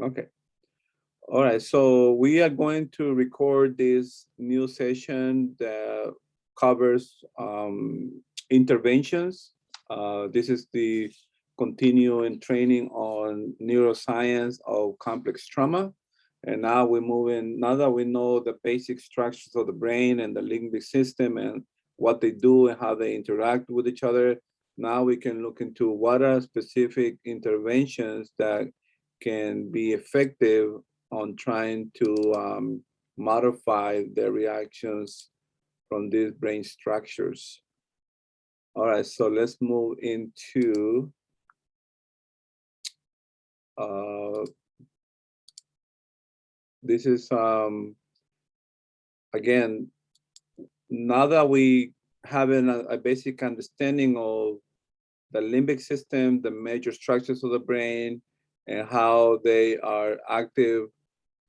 Okay. All right. So we are going to record this new session that covers interventions. This is the continuing training on neuroscience of complex trauma. And now we're moving, now that we know the basic structures of the brain and the limbic system and what they do and how they interact with each other, now we can look into what are specific interventions that can be effective on trying to modify the reactions from these brain structures. All right, so let's move into this is again, now that we have a basic understanding of the limbic system, the major structures of the brain, and how they are active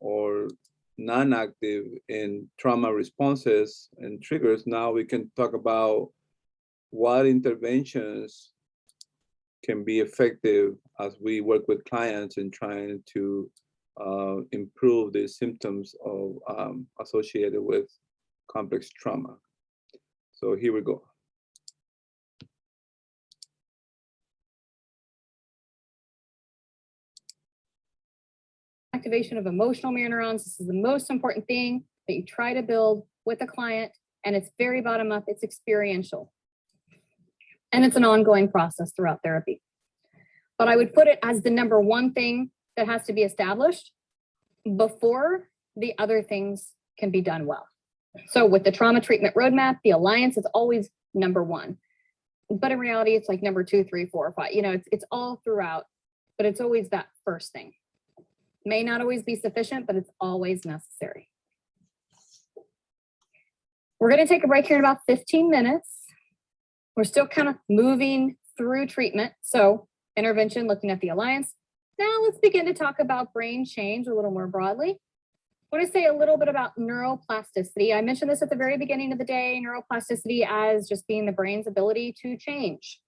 or non-active in trauma responses and triggers, now we can talk about what interventions can be effective as we work with clients in trying to improve the symptoms of associated with complex trauma. So here we go. Activation of emotional mirror neurons. This is the most important thing that you try to build with a client, and it's very bottom up, it's experiential. And it's an ongoing process throughout therapy. But I would put it as the number one thing that has to be established before the other things can be done well. So with the trauma treatment roadmap, the alliance is always number one. But in reality, it's like number 2, 3, 4, 5. You know, it's all throughout, but it's always that first thing. May not always be sufficient, but it's always necessary. We're going to take a break here in about 15 minutes. We're still kind of moving through treatment. So intervention, looking at the alliance. Now let's begin to talk about brain change a little more broadly. I want to say a little bit about neuroplasticity. I mentioned this at the very beginning of the day, neuroplasticity as just being the brain's ability to change.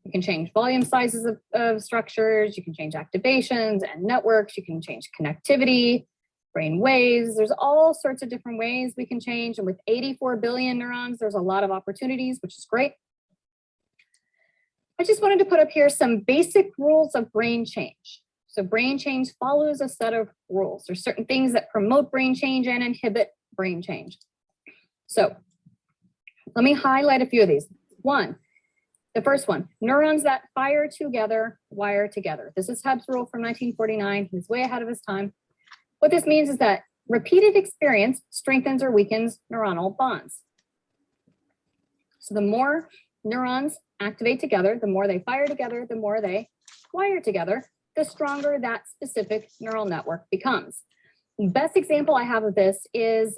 You can change volume sizes of structures, you can change activations and networks, you can change connectivity, brain waves. There's all sorts of different ways we can change. And with 84 billion neurons, there's a lot of opportunities, which is great. I just wanted to put up here some basic rules of brain change. So brain change follows a set of rules. There's certain things that promote brain change and inhibit brain change. So let me highlight a few of these. The first one, neurons that fire together, wire together. This is Hebb's rule from 1949. He's way ahead of his time. What this means is that repeated experience strengthens or weakens neuronal bonds. So the more neurons activate together, the more they fire together, the more they wire together, the stronger that specific neural network becomes. The best example I have of this is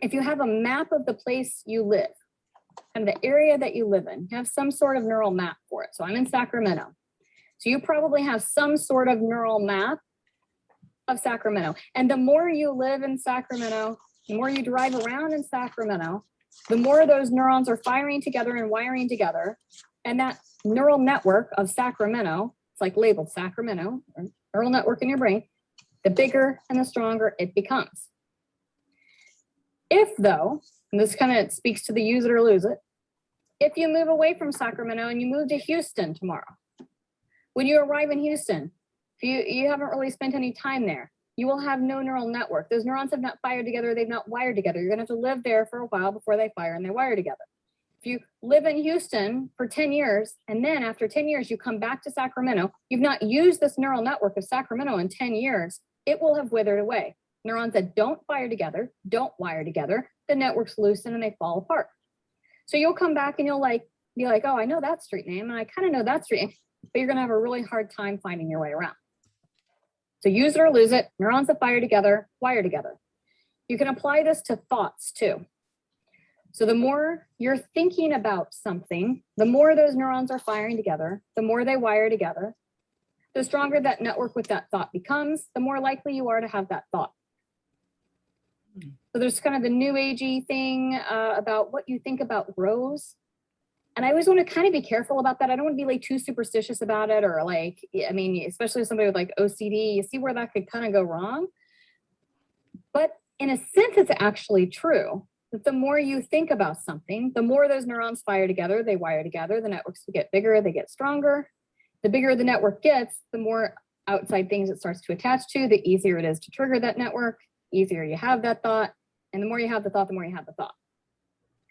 if you have a map of the place you live, and the area that you live in, you have some sort of neural map for it. So I'm in Sacramento. So you probably have some sort of neural map of Sacramento. And the more you live in Sacramento, the more you drive around in Sacramento, the more those neurons are firing together and wiring together. And that neural network of Sacramento, it's like labeled Sacramento, or neural network in your brain, the bigger and the stronger it becomes. If though, and this kind of speaks to the use it or lose it, if you move away from Sacramento and you move to Houston tomorrow, when you arrive in Houston, if you haven't really spent any time there, you will have no neural network. Those neurons have not fired together, they've not wired together. You're gonna have to live there for a while before they fire and they wire together. If you live in Houston for 10 years, and then after 10 years, you come back to Sacramento, you've not used this neural network of Sacramento in 10 years, it will have withered away. Neurons that don't fire together, don't wire together, the networks loosen and they fall apart. So you'll come back and you'll be like, oh, I know that street name and I kind of know that street name, but you're gonna have a really hard time finding your way around. So use it or lose it, neurons that fire together, wire together. You can apply this to thoughts too. So the more you're thinking about something, the more those neurons are firing together, the more they wire together, the stronger that network with that thought becomes, the more likely you are to have that thought. So there's kind of the new agey thing about what you think about grows. And I always want to kind of be careful about that. I don't want to be like too superstitious about it, or like, I mean, especially somebody with like OCD, you see where that could kind of go wrong. But in a sense, it's actually true that the more you think about something, the more those neurons fire together, they wire together, the networks get bigger, they get stronger. The bigger the network gets, the more outside things it starts to attach to, the easier it is to trigger that network, easier you have that thought. And the more you have the thought, the more you have the thought.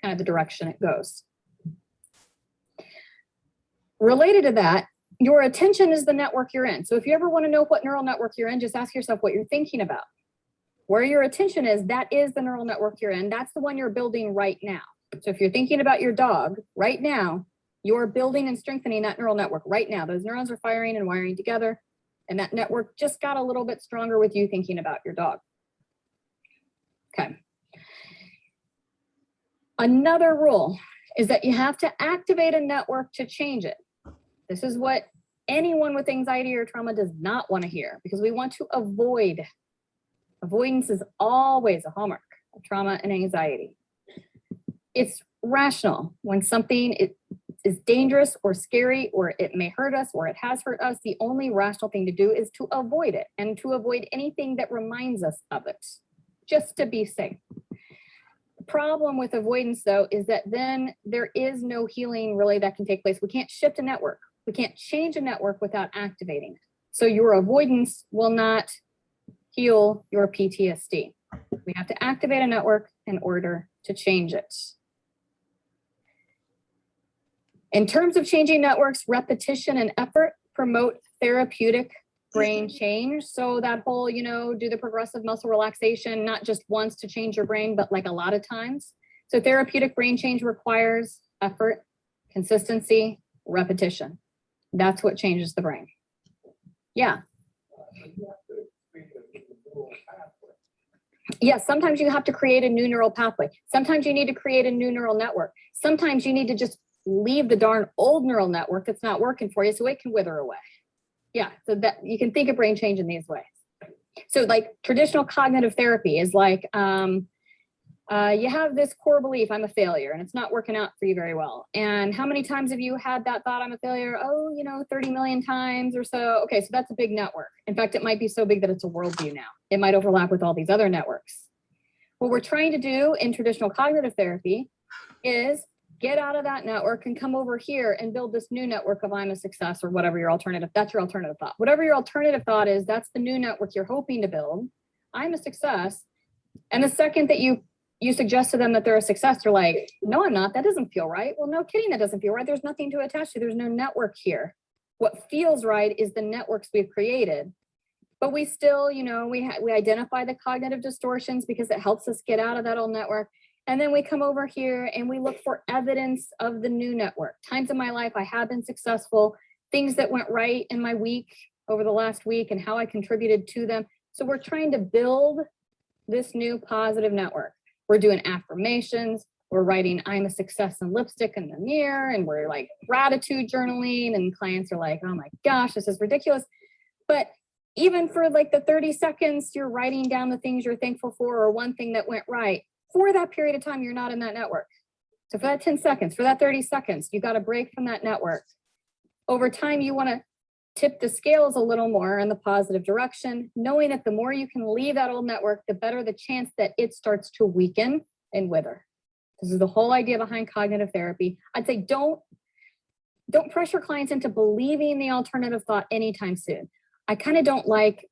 Kind of the direction it goes. Related to that, your attention is the network you're in. So if you ever want to know what neural network you're in, just ask yourself what you're thinking about. Where your attention is, that is the neural network you're in. That's the one you're building right now. So if you're thinking about your dog right now, you're building and strengthening that neural network right now. Those neurons are firing and wiring together. And that network just got a little bit stronger with you thinking about your dog. Okay. Another rule is that you have to activate a network to change it. This is what anyone with anxiety or trauma does not want to hear, because we want to avoid. Avoidance is always a hallmark of trauma and anxiety. It's rational. When something is dangerous or scary, or it may hurt us, or it has hurt us, the only rational thing to do is to avoid it, and to avoid anything that reminds us of it, just to be safe. The problem with avoidance, though, is that then there is no healing really that can take place. We can't shift a network. We can't change a network without activating it. So your avoidance will not heal your PTSD. We have to activate a network in order to change it. In terms of changing networks, repetition and effort promote therapeutic brain change. So that whole, do the progressive muscle relaxation, not just once to change your brain, but like a lot of times. So therapeutic brain change requires effort, consistency, repetition. That's what changes the brain. Yeah. Yes, sometimes you have to create a new neural pathway. Sometimes you need to create a new neural network. Sometimes you need to just leave the darn old neural network that's not working for you so it can wither away. Yeah, so that you can think of brain change in these ways. So like traditional cognitive therapy is like, you have this core belief, I'm a failure, and it's not working out for you very well. And how many times have you had that thought, I'm a failure? Oh, 30 million times or so. Okay, so that's a big network. In fact, it might be so big that it's a worldview now. It might overlap with all these other networks. What we're trying to do in traditional cognitive therapy is get out of that network and come over here and build this new network of I'm a success, or whatever your alternative, that's your alternative thought. Whatever your alternative thought is, that's the new network you're hoping to build. I'm a success. And the second that you suggest to them that they're a success, they're like, no, I'm not. That doesn't feel right. Well, no kidding, that doesn't feel right. There's nothing to attach to. There's no network here. What feels right is the networks we've created. But we still, we identify the cognitive distortions because it helps us get out of that old network. And then we come over here and we look for evidence of the new network. Times in my life I have been successful, things that went right in my week over the last week and how I contributed to them. So we're trying to build this new positive network. We're doing affirmations. We're writing I'm a success in lipstick in the mirror, and we're like gratitude journaling, and clients are like, oh my gosh, this is ridiculous. But even for like the 30 seconds, you're writing down the things you're thankful for, or one thing that went right. For that period of time, you're not in that network. So for that 10 seconds, for that 30 seconds, you got to break from that network. Over time, you want to tip the scales a little more in the positive direction, knowing that the more you can leave that old network, the better the chance that it starts to weaken and wither. This is the whole idea behind cognitive therapy. I'd say don't pressure clients into believing the alternative thought anytime soon. I kind of don't like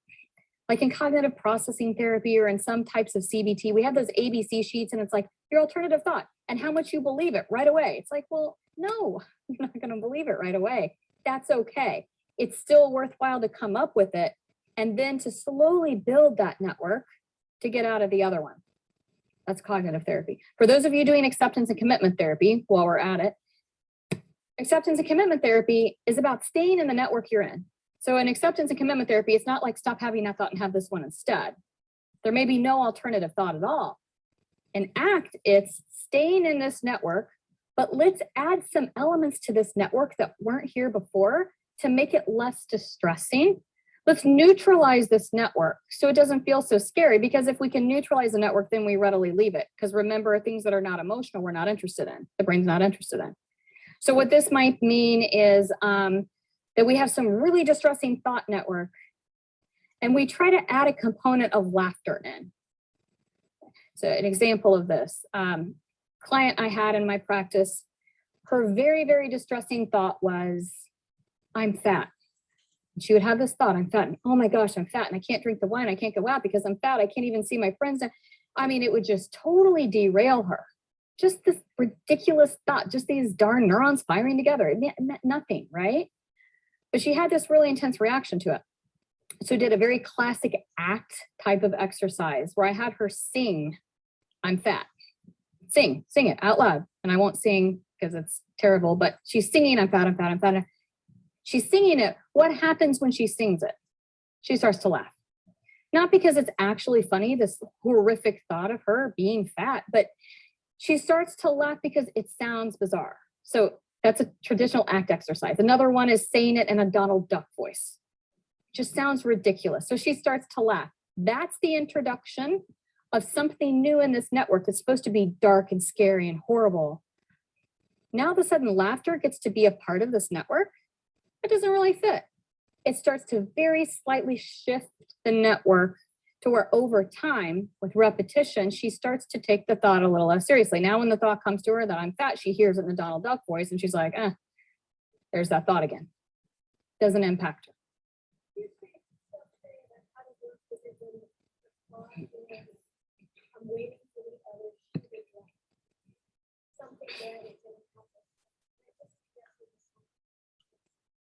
in cognitive processing therapy or in some types of CBT, we have those ABC sheets and it's like your alternative thought and how much you believe it right away. It's like, well, no, you're not going to believe it right away. That's okay. It's still worthwhile to come up with it and then to slowly build that network to get out of the other one. That's cognitive therapy. For those of you doing acceptance and commitment therapy, while we're at it, acceptance and commitment therapy is about staying in the network you're in. So in acceptance and commitment therapy, it's not like stop having that thought and have this one instead. There may be no alternative thought at all. In ACT, it's staying in this network, but let's add some elements to this network that weren't here before to make it less distressing. Let's neutralize this network so it doesn't feel so scary, because if we can neutralize the network, then we readily leave it. Because remember, things that are not emotional, we're not interested in. The brain's not interested in. So what this might mean is that we have some really distressing thought network, and we try to add a component of laughter in. So an example of this, client I had in my practice, her very, very distressing thought was, I'm fat. She would have this thought, I'm fat, and oh my gosh, I'm fat, and I can't drink the wine, I can't go out because I'm fat, I can't even see my friends. I mean, it would just totally derail her. Just this ridiculous thought, just these darn neurons firing together. It meant nothing, right? But she had this really intense reaction to it. So did a very classic ACT type of exercise where I had her sing, I'm fat. Sing it out loud. And I won't sing because it's terrible, but she's singing, I'm fat, I'm fat, I'm fat. She's singing it. What happens when she sings it? She starts to laugh. Not because it's actually funny, this horrific thought of her being fat, but she starts to laugh because it sounds bizarre. So that's a traditional ACT exercise. Another one is saying it in a Donald Duck voice. Just sounds ridiculous. So she starts to laugh. That's the introduction of something new in this network that's supposed to be dark and scary and horrible. Now all of a sudden laughter gets to be a part of this network. It doesn't really fit. It starts to very slightly shift the network to where over time, with repetition, she starts to take the thought a little less seriously. Now when the thought comes to her that I'm fat, she hears it in the Donald Duck voice and she's like, there's that thought again. Doesn't impact her.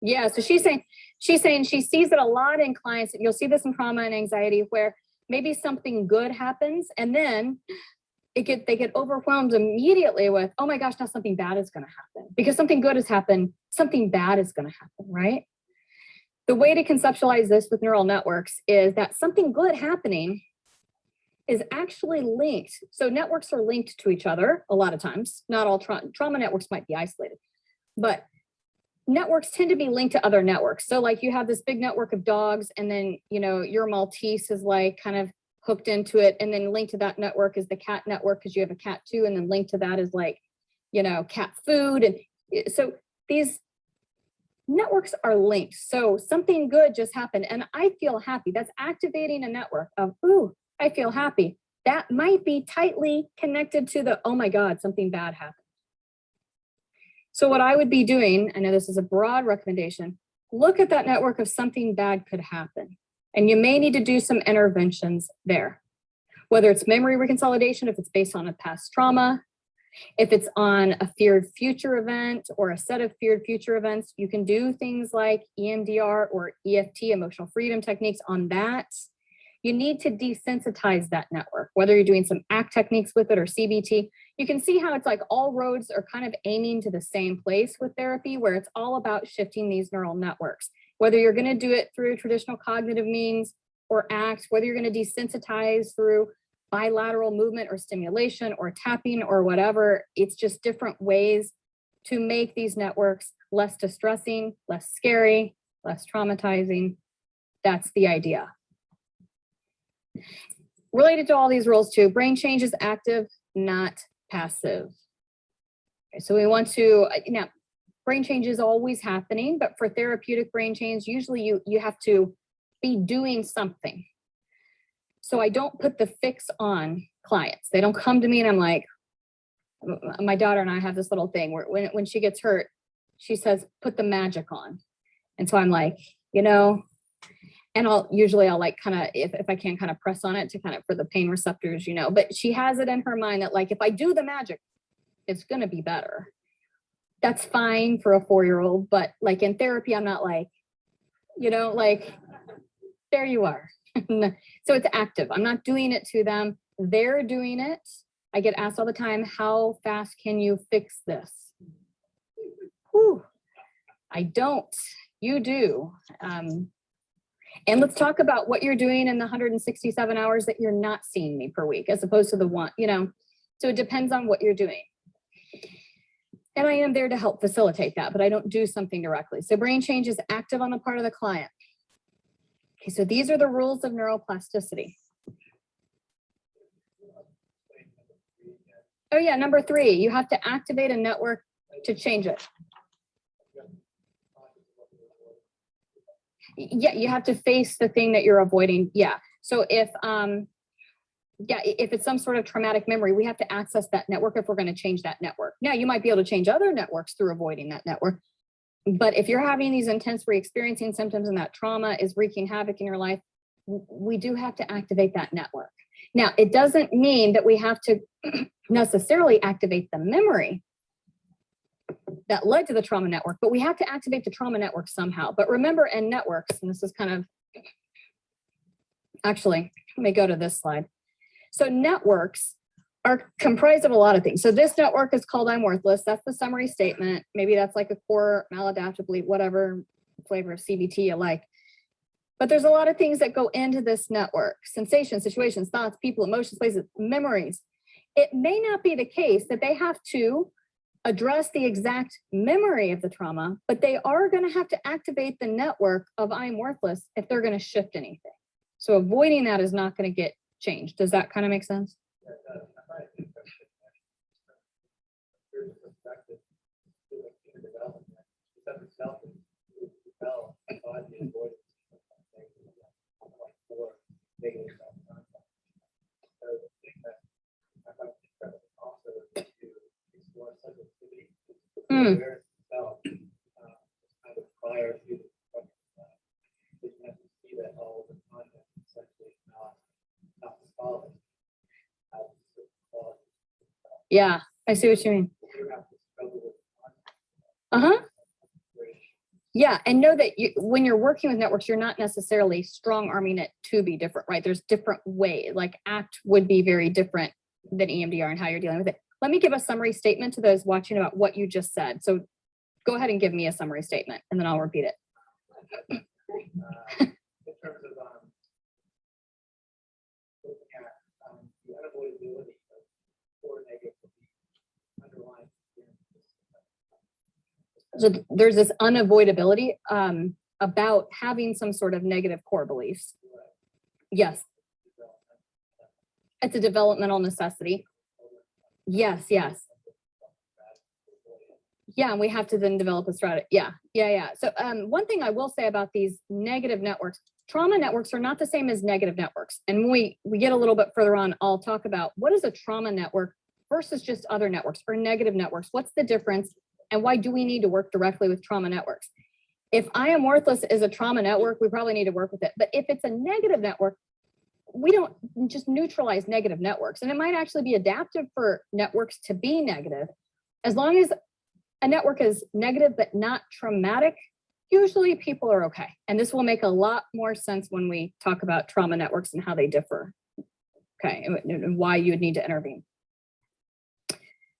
Yeah, so she's saying she sees it a lot in clients. You'll see this in trauma and anxiety where maybe something good happens and then they get overwhelmed immediately with, oh my gosh, now something bad is going to happen. Because something good has happened, something bad is going to happen, right? The way to conceptualize this with neural networks is that something good happening is actually linked. So networks are linked to each other a lot of times. Not all trauma networks might be isolated, but networks tend to be linked to other networks. So like you have this big network of dogs and then, your Maltese is like kind of hooked into it. And then linked to that network is the cat network because you have a cat too. And then linked to that is like, cat food. And so these networks are linked. So something good just happened and I feel happy. That's activating a network of, ooh, I feel happy. That might be tightly connected to the, oh my God, something bad happened. So what I would be doing, I know this is a broad recommendation, look at that network of something bad could happen. And you may need to do some interventions there, whether it's memory reconsolidation, if it's based on a past trauma, if it's on a feared future event or a set of feared future events, you can do things like EMDR or EFT, emotional freedom techniques on that. You need to desensitize that network, whether you're doing some ACT techniques with it or CBT. You can see how it's like all roads are kind of aiming to the same place with therapy, where it's all about shifting these neural networks. Whether you're going to do it through traditional cognitive means or ACT, whether you're going to desensitize through bilateral movement or stimulation or tapping or whatever, it's just different ways to make these networks less distressing, less scary, less traumatizing. That's the idea. Related to all these rules too, brain change is active, not passive. Okay, so we want to, brain change is always happening, but for therapeutic brain change, usually you have to be doing something. So I don't put the fix on clients. They don't come to me and I'm like, my daughter and I have this little thing where when she gets hurt, she says, put the magic on. And so I'm like, and I'll like kind of, if I can kind of press on it to kind of for the pain receptors, but she has it in her mind that like, if I do the magic, it's going to be better. That's fine for a 4-year-old, but like in therapy, I'm not like, like, there you are. So it's active. I'm not doing it to them. They're doing it. I get asked all the time, how fast can you fix this? Whew. I don't. You do. And let's talk about what you're doing in the 167 hours that you're not seeing me per week, as opposed to the one, so it depends on what you're doing. And I am there to help facilitate that, but I don't do something directly. So brain change is active on the part of the client. Okay, so these are the rules of neuroplasticity. Oh yeah, number 3, you have to activate a network to change it. Yeah, you have to face the thing that you're avoiding. Yeah. So if if it's some sort of traumatic memory, we have to access that network if we're going to change that network. Now, you might be able to change other networks through avoiding that network. But if you're having these intense re-experiencing symptoms and that trauma is wreaking havoc in your life, we do have to activate that network. Now, it doesn't mean that we have to necessarily activate the memory that led to the trauma network, but we have to activate the trauma network somehow. But remember, in networks, and this is kind of, actually, let me go to this slide. So networks are comprised of a lot of things. So this network is called I'm worthless. That's the summary statement. Maybe that's like a core maladaptive belief, whatever flavor of CBT you like. But there's a lot of things that go into this network: sensations, situations, thoughts, people, emotions, places, memories. It may not be the case that they have to address the exact memory of the trauma, but they are going to have to activate the network of I'm worthless if they're going to shift anything. So avoiding that is not going to get changed. Does that kind of make sense? Yeah, I see what you mean. Yeah, and know that when you're working with networks, you're not necessarily strong arming it to be different, right? There's different ways, like ACT would be very different than EMDR and how you're dealing with it. Let me give a summary statement to those watching about what you just said. So go ahead and give me a summary statement and then I'll repeat it. In terms of looking at the unavoidability of core negative underlying. So there's this unavoidability about having some sort of negative core beliefs. Yes. It's a developmental necessity. Yes, yes. Yeah, and we have to then develop a strategy. Yeah. So one thing I will say about these negative networks, trauma networks are not the same as negative networks. And when we get a little bit further on, I'll talk about what is a trauma network versus just other networks or negative networks. What's the difference? And why do we need to work directly with trauma networks? If I Am Worthless is a trauma network, we probably need to work with it. But if it's a negative network, we don't just neutralize negative networks. And it might actually be adaptive for networks to be negative. As long as a network is negative but not traumatic, usually people are okay. And this will make a lot more sense when we talk about trauma networks and how they differ. Okay, and why you would need to intervene.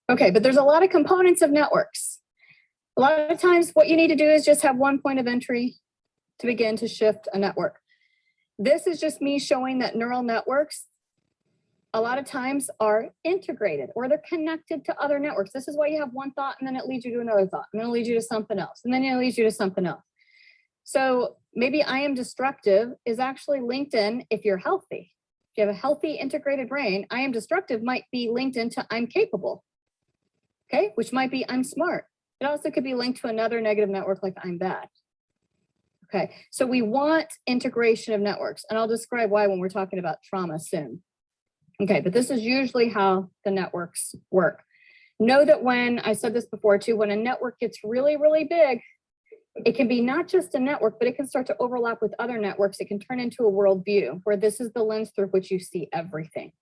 Okay, but there's a lot of components of networks. A lot of times what you need to do is just have one point of entry to begin to shift a network. This is just me showing that neural networks a lot of times are integrated or they're connected to other networks. This is why you have one thought and then it leads you to another thought and then it leads you to something else and then it leads you to something else. So maybe I am destructive is actually linked in if you're healthy. If you have a healthy integrated brain, I am destructive might be linked into I'm capable. Okay, which might be I'm smart. It also could be linked to another negative network like I'm bad. Okay, so we want integration of networks, and I'll describe why when we're talking about trauma soon. Okay, but this is usually how the networks work. Know that when, I said this before too, when a network gets really, really big, it can be not just a network, but it can start to overlap with other networks. It can turn into a worldview where this is the lens through which you see everything,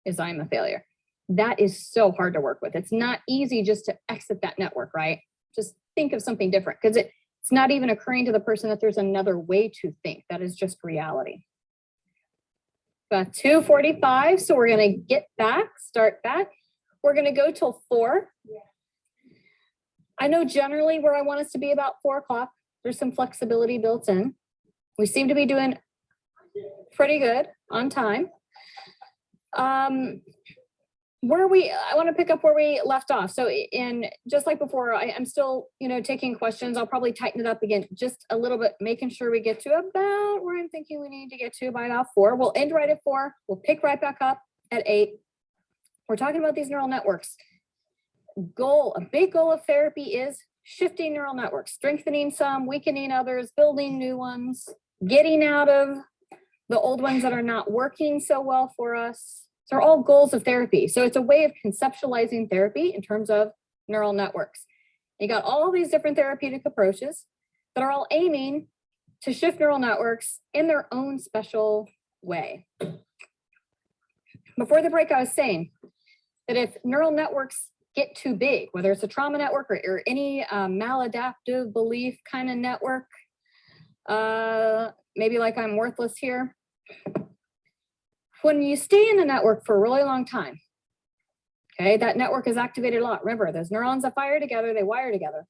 is I'm a failure. That is so hard to work with. It's not easy just to exit that network, right? Just think of something different because it's not even occurring to the person that there's another way to think. That is just reality. Got 2:45, so we're going to get back, start back. We're going to go till 4. I know generally where I want us to be about 4 o'clock. There's some flexibility built in. We seem to be doing pretty good on time. I want to pick up where we left off. So just like before, I'm still, taking questions. I'll probably tighten it up again, just a little bit, making sure we get to about where I'm thinking we need to get to by about 4. We'll end right at 4. We'll pick right back up at 8. We're talking about these neural networks. a big goal of therapy is shifting neural networks, strengthening some, weakening others, building new ones, getting out of the old ones that are not working so well for us. They're all goals of therapy. So it's a way of conceptualizing therapy in terms of neural networks. You got all these different therapeutic approaches that are all aiming to shift neural networks in their own special way. Before the break, I was saying that if neural networks get too big, whether it's a trauma network or any maladaptive belief kind of network, maybe like I'm worthless here. When you stay in a network for a really long time, okay, that network is activated a lot. Remember, those neurons that fire together, they wire together.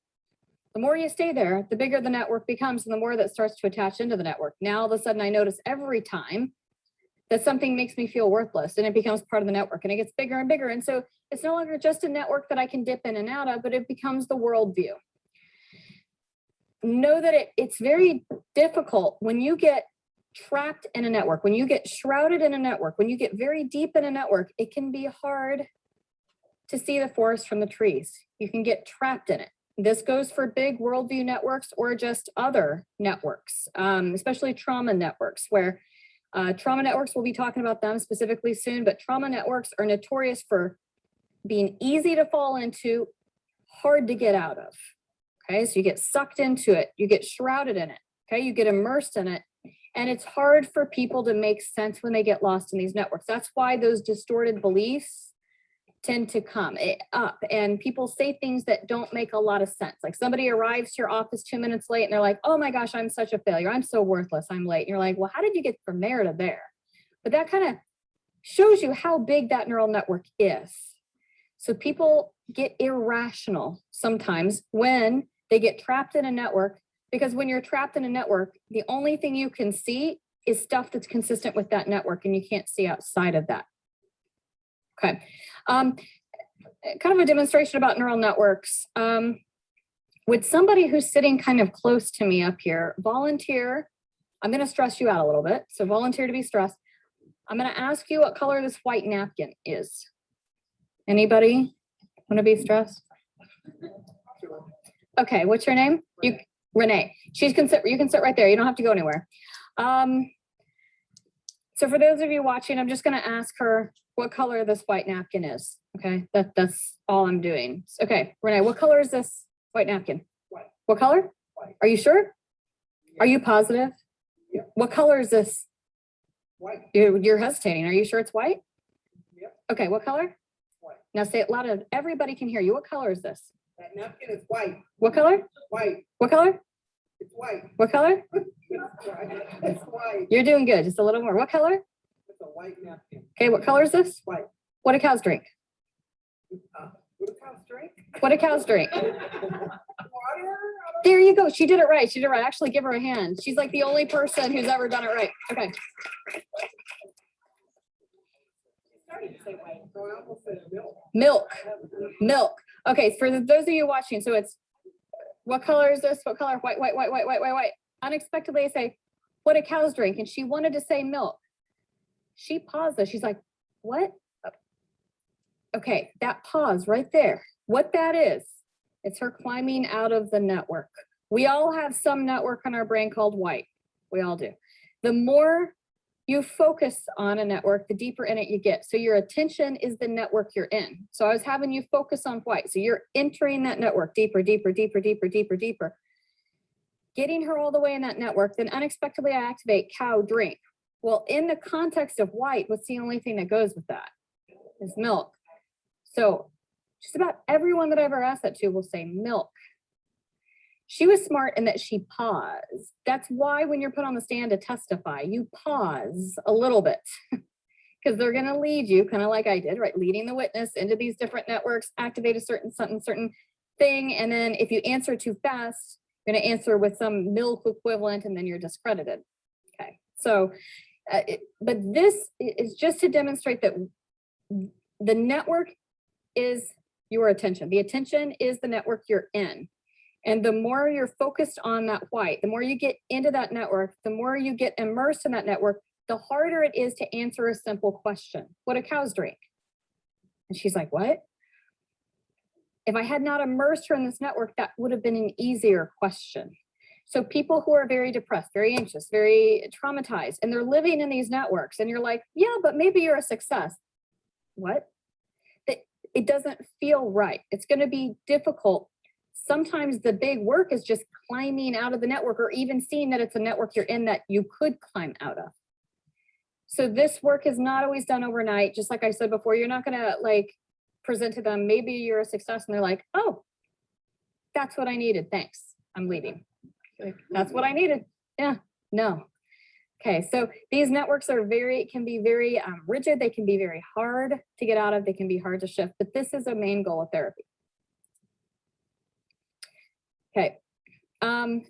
The more you stay there, the bigger the network becomes and the more that starts to attach into the network. Now, all of a sudden, I notice every time that something makes me feel worthless and it becomes part of the network and it gets bigger and bigger. And so it's no longer just a network that I can dip in and out of, but it becomes the worldview. Know that it's very difficult when you get trapped in a network, when you get shrouded in a network, when you get very deep in a network, it can be hard to see the forest from the trees. You can get trapped in it. This goes for big worldview networks or just other networks, especially trauma networks, where trauma networks, we'll be talking about them specifically soon, but trauma networks are notorious for being easy to fall into, hard to get out of. Okay, so you get sucked into it, you get shrouded in it, okay, you get immersed in it, and it's hard for people to make sense when they get lost in these networks. That's why those distorted beliefs tend to come up and people say things that don't make a lot of sense. Like somebody arrives to your office 2 minutes late and they're like, oh my gosh, I'm such a failure. I'm so worthless. I'm late. And you're like, well, how did you get from there to there? But that kind of shows you how big that neural network is. So people get irrational sometimes when they get trapped in a network, because when you're trapped in a network, the only thing you can see is stuff that's consistent with that network and you can't see outside of that. Okay. Kind of a demonstration about neural networks. Would somebody who's sitting kind of close to me up here volunteer? I'm going to stress you out a little bit. So volunteer to be stressed. I'm going to ask you what color this white napkin is. Anybody want to be stressed? Okay. What's your name? Renee. You can sit right there. You don't have to go anywhere. So for those of you watching, I'm just going to ask her what color this white napkin is. Okay, that's all I'm doing. Okay, Renee, what color is this white napkin? White. What color? White. Are you sure? Yeah. Are you positive? Yeah. What color is this? White. You're hesitating. Are you sure it's white? Yep. Okay, what color? White. Now say it loud. Everybody can hear you. What color is this? That napkin is white. What color? White. What color? It's white. What color? It's white. You're doing good. Just a little more. What color? It's a white napkin. Okay, what color is this? White. What do cows drink? What do cows drink? What do cows drink? Water? There you go. She did it right. She did it right. Actually, give her a hand. She's like the only person who's ever done it right. Okay. So I almost said milk. Milk. Okay, for those of you watching, so it's, what color is this? What color? White. Unexpectedly, I say, what do cows drink? And she wanted to say milk. She paused though. She's like, what? Okay, that pause right there. What that is, it's her climbing out of the network. We all have some network on our brain called white. We all do. The more you focus on a network, the deeper in it you get. So your attention is the network you're in. So I was having you focus on white. So you're entering that network deeper. Getting her all the way in that network, then unexpectedly I activate cow drink. Well, in the context of white, what's the only thing that goes with that? Is milk. So just about everyone that I ever asked that to will say milk. She was smart in that she paused. That's why when you're put on the stand to testify, you pause a little bit because they're going to lead you, kind of like I did, right? Leading the witness into these different networks, activate a certain thing. And then if you answer too fast, you're going to answer with some milk equivalent and then you're discredited. Okay. So, but this is just to demonstrate that the network is your attention. The attention is the network you're in. And the more you're focused on that white, the more you get into that network, the more you get immersed in that network, the harder it is to answer a simple question. What do cows drink? And she's like, what? If I had not immersed her in this network, that would have been an easier question. So people who are very depressed, very anxious, very traumatized, and they're living in these networks, and you're like, yeah, but maybe you're a success. What? It doesn't feel right. It's going to be difficult. Sometimes the big work is just climbing out of the network, or even seeing that it's a network you're in that you could climb out of. So this work is not always done overnight. Just like I said before, you're not going to like present to them, maybe you're a success, and they're like, oh, that's what I needed. Thanks. I'm leaving. Like, that's what I needed. Yeah, no. Okay, so these networks are can be very rigid. They can be very hard to get out of. They can be hard to shift, but this is a main goal of therapy. Okay,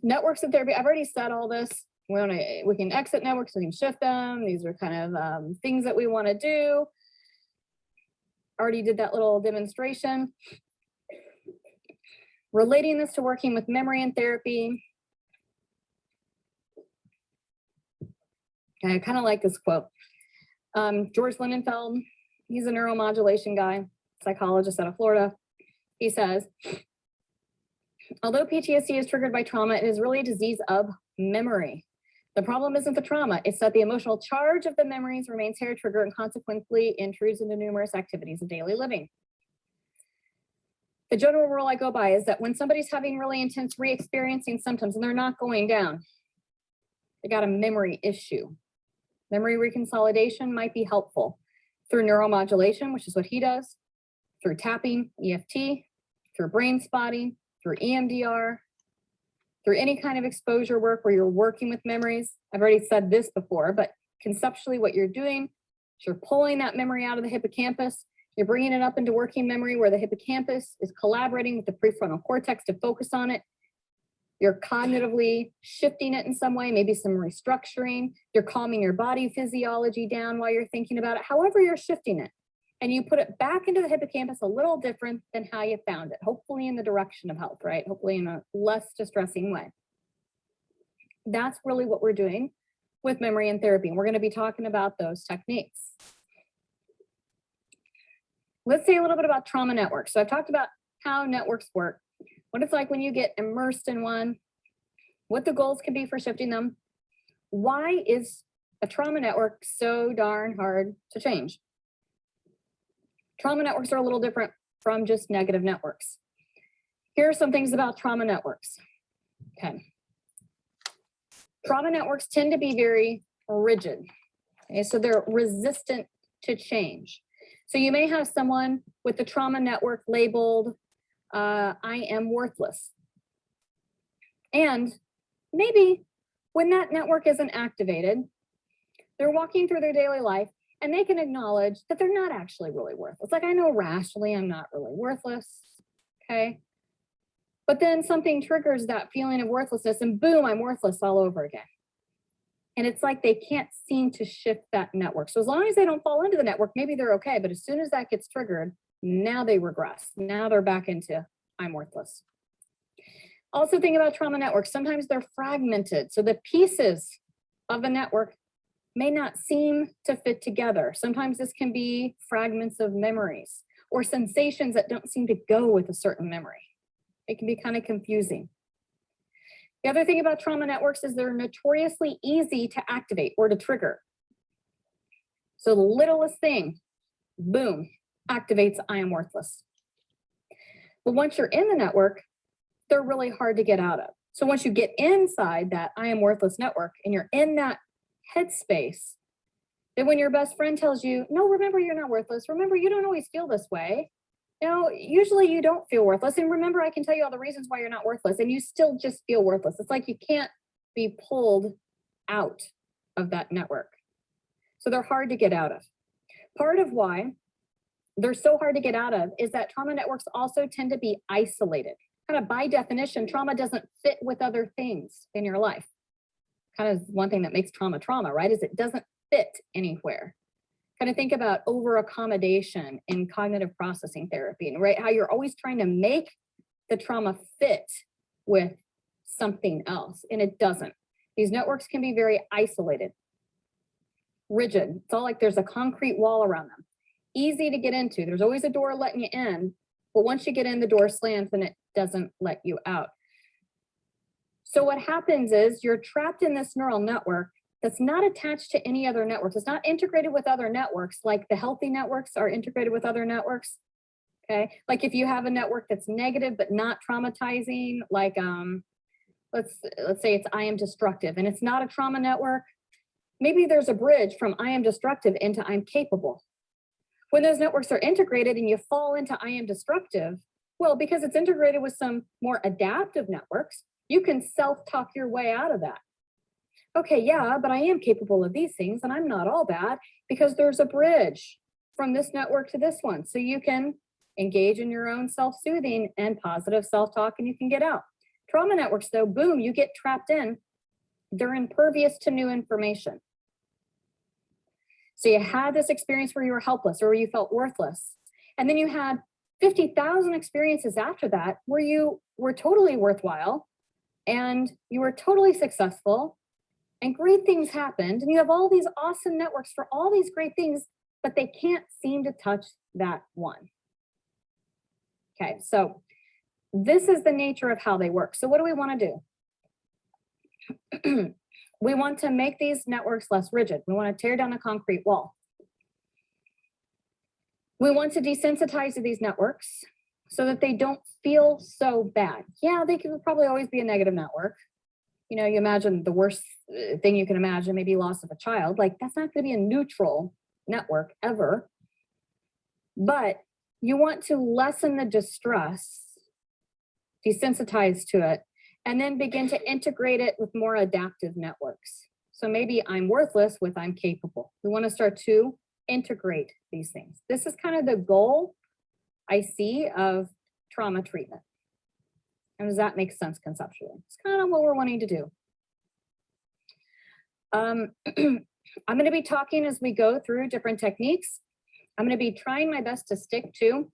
networks of therapy. I've already said all this. We can exit networks, we can shift them. These are kind of things that we want to do. Already did that little demonstration. Relating this to working with memory and therapy. Okay, I kind of like this quote. George Lindenfeld, he's a neuromodulation guy, psychologist out of Florida. He says, although PTSD is triggered by trauma, it is really a disease of memory. The problem isn't the trauma, it's that the emotional charge of the memories remains hair trigger and consequently intrudes into numerous activities of daily living. The general rule I go by is that when somebody's having really intense re-experiencing symptoms and they're not going down, they got a memory issue. Memory reconsolidation might be helpful through neuromodulation, which is what he does, through tapping, EFT, through brain spotting, through EMDR, through any kind of exposure work where you're working with memories. I've already said this before, but conceptually what you're doing is you're pulling that memory out of the hippocampus, you're bringing it up into working memory where the hippocampus is collaborating with the prefrontal cortex to focus on it. You're cognitively shifting it in some way, maybe some restructuring. You're calming your body physiology down while you're thinking about it, however you're shifting it. And you put it back into the hippocampus a little different than how you found it, hopefully in the direction of health, right? Hopefully in a less distressing way. That's really what we're doing with memory and therapy. And we're going to be talking about those techniques. Let's say a little bit about trauma networks. So I've talked about how networks work, what it's like when you get immersed in one, what the goals can be for shifting them. Why is a trauma network so darn hard to change? Trauma networks are a little different from just negative networks. Here are some things about trauma networks. Okay. Trauma networks tend to be very rigid. Okay, so they're resistant to change. So you may have someone with the trauma network labeled, I am worthless. And maybe when that network isn't activated, they're walking through their daily life and they can acknowledge that they're not actually really worthless. Like, I know rationally I'm not really worthless, okay? But then something triggers that feeling of worthlessness and boom, I'm worthless all over again. And it's like they can't seem to shift that network. So as long as they don't fall into the network, maybe they're okay. But as soon as that gets triggered, now they regress. Now they're back into I'm worthless. Also think about trauma networks. Sometimes they're fragmented. So the pieces of a network may not seem to fit together. Sometimes this can be fragments of memories or sensations that don't seem to go with a certain memory. It can be kind of confusing. The other thing about trauma networks is they're notoriously easy to activate or to trigger. So the littlest thing, boom, activates I am worthless. But once you're in the network, they're really hard to get out of. So once you get inside that I am worthless network and you're in that headspace, then when your best friend tells you, no, remember, you're not worthless. Remember, you don't always feel this way. No, usually you don't feel worthless. And remember, I can tell you all the reasons why you're not worthless and you still just feel worthless. It's like you can't be pulled out of that network. So they're hard to get out of. Part of why they're so hard to get out of is that trauma networks also tend to be isolated. Kind of by definition, trauma doesn't fit with other things in your life. Kind of one thing that makes trauma trauma, right? Is it doesn't fit anywhere. Kind of think about over accommodation in cognitive processing therapy, right? How you're always trying to make the trauma fit with something else, and it doesn't. These networks can be very isolated, rigid. It's all like there's a concrete wall around them. Easy to get into. There's always a door letting you in, But once you get in, the door slams and it doesn't let you out. So what happens is you're trapped in this neural network that's not attached to any other networks. It's not integrated with other networks, like the healthy networks are integrated with other networks. Okay, like if you have a network that's negative but not traumatizing, like let's say it's I am destructive and it's not a trauma network. Maybe there's a bridge from I am destructive into I'm capable. When those networks are integrated and you fall into I am destructive, well, because it's integrated with some more adaptive networks, you can self-talk your way out of that. Okay, yeah, but I am capable of these things and I'm not all bad because there's a bridge from this network to this one. So you can engage in your own self-soothing and positive self-talk and you can get out. Trauma networks though, boom, you get trapped in. They're impervious to new information. So you had this experience where you were helpless or where you felt worthless. And then you had 50,000 experiences after that where you were totally worthwhile and you were totally successful and great things happened. And you have all these awesome networks for all these great things, but they can't seem to touch that one. Okay, so this is the nature of how they work. So what do we want to do? We want to make these networks less rigid. We want to tear down a concrete wall. We want to desensitize to these networks so that they don't feel so bad. Yeah, they can probably always be a negative network. You know, you imagine the worst thing you can imagine, maybe loss of a child. Like that's not going to be a neutral network ever. But you want to lessen the distress, desensitize to it, and then begin to integrate it with more adaptive networks. So maybe I'm worthless with I'm capable. We want to start to integrate these things. This is kind of the goal I see of trauma treatment. And does that make sense conceptually? It's kind of what we're wanting to do. I'm going to be talking as we go through different techniques. I'm going to be trying my best to stick to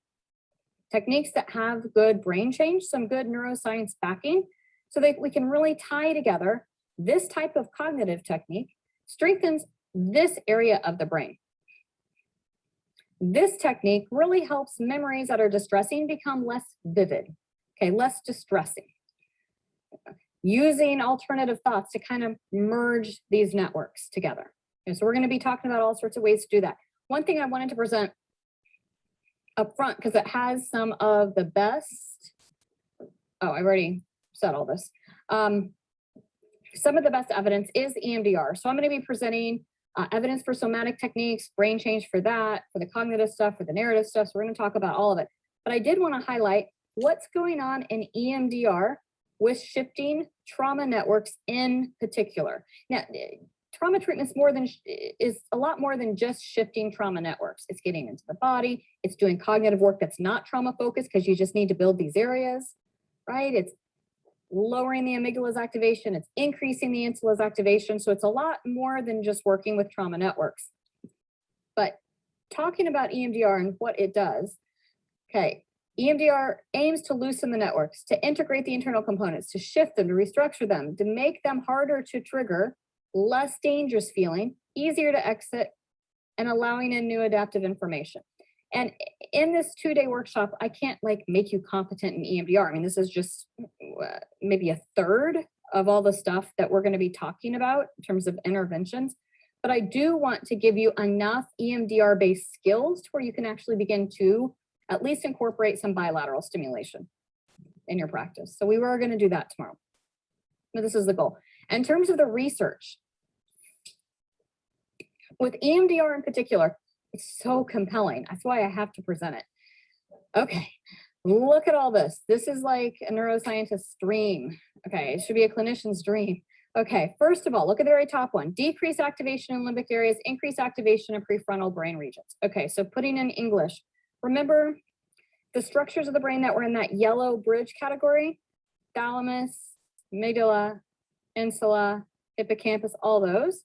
techniques that have good brain change, some good neuroscience backing, so that we can really tie together this type of cognitive technique strengthens this area of the brain. This technique really helps memories that are distressing become less vivid, okay, less distressing. Using alternative thoughts to kind of merge these networks together. Okay, so we're going to be talking about all sorts of ways to do that. One thing I wanted to present up front, because it has some of the best, oh, I already said all this. Some of the best evidence is EMDR. So I'm going to be presenting evidence for somatic techniques, brain change for that, for the cognitive stuff, for the narrative stuff. So we're going to talk about all of it. But I did want to highlight what's going on in EMDR with shifting trauma networks in particular. Now, trauma treatment is a lot more than just shifting trauma networks. It's getting into the body. It's doing cognitive work that's not trauma focused because you just need to build these areas, right? It's lowering the amygdala's activation. It's increasing the insula's activation. So it's a lot more than just working with trauma networks. But talking about EMDR and what it does, okay, EMDR aims to loosen the networks, to integrate the internal components, to shift them, to restructure them, to make them harder to trigger, less dangerous feeling, easier to exit, and allowing in new adaptive information. And in this 2-day workshop, I can't like make you competent in EMDR. I mean, this is just maybe a third of all the stuff that we're going to be talking about in terms of interventions. But I do want to give you enough EMDR-based skills to where you can actually begin to at least incorporate some bilateral stimulation in your practice. So we were going to do that tomorrow. But this is the goal. In terms of the research, with EMDR in particular, it's so compelling. That's why I have to present it. Okay, look at all this. This is like a neuroscientist's dream. Okay, it should be a clinician's dream. Okay, first of all, look at the very top one. Decrease activation in limbic areas, increase activation in prefrontal brain regions. Okay, so putting in English, remember the structures of the brain that were in that yellow bridge category? Thalamus, amygdala, insula, hippocampus, all those.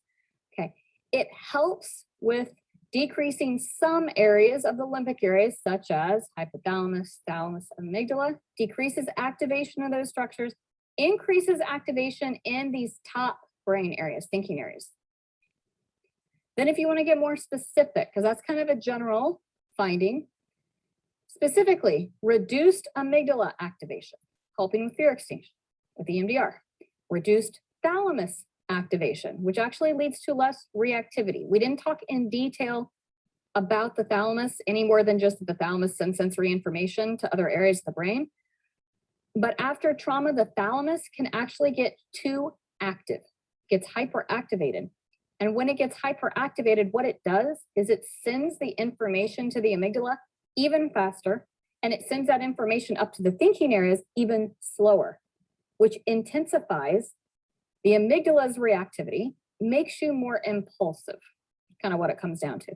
Okay, it helps with decreasing some areas of the limbic areas, such as hypothalamus, thalamus, amygdala, decreases activation of those structures, increases activation in these top brain areas, thinking areas. Then if you want to get more specific, because that's kind of a general finding, Specifically, reduced amygdala activation, helping with fear extinction with EMDR. Reduced thalamus activation, which actually leads to less reactivity. We didn't talk in detail about the thalamus any more than just the thalamus sends sensory information to other areas of the brain. But after trauma, the thalamus can actually get too active, gets hyperactivated. And when it gets hyperactivated, what it does is it sends the information to the amygdala even faster, and it sends that information up to the thinking areas even slower, which intensifies the amygdala's reactivity, makes you more impulsive, kind of what it comes down to.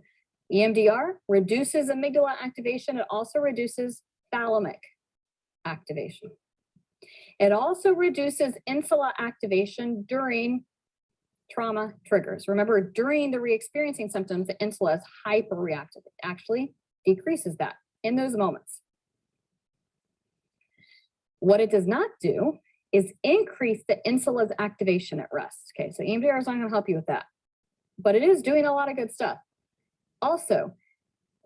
EMDR reduces amygdala activation. It also reduces thalamic activation. It also reduces insula activation during trauma triggers. Remember, during the re-experiencing symptoms, the insula is hyperreactive. It actually decreases that in those moments. What it does not do is increase the insula's activation at rest. Okay, so EMDR is not going to help you with that, but it is doing a lot of good stuff. Also,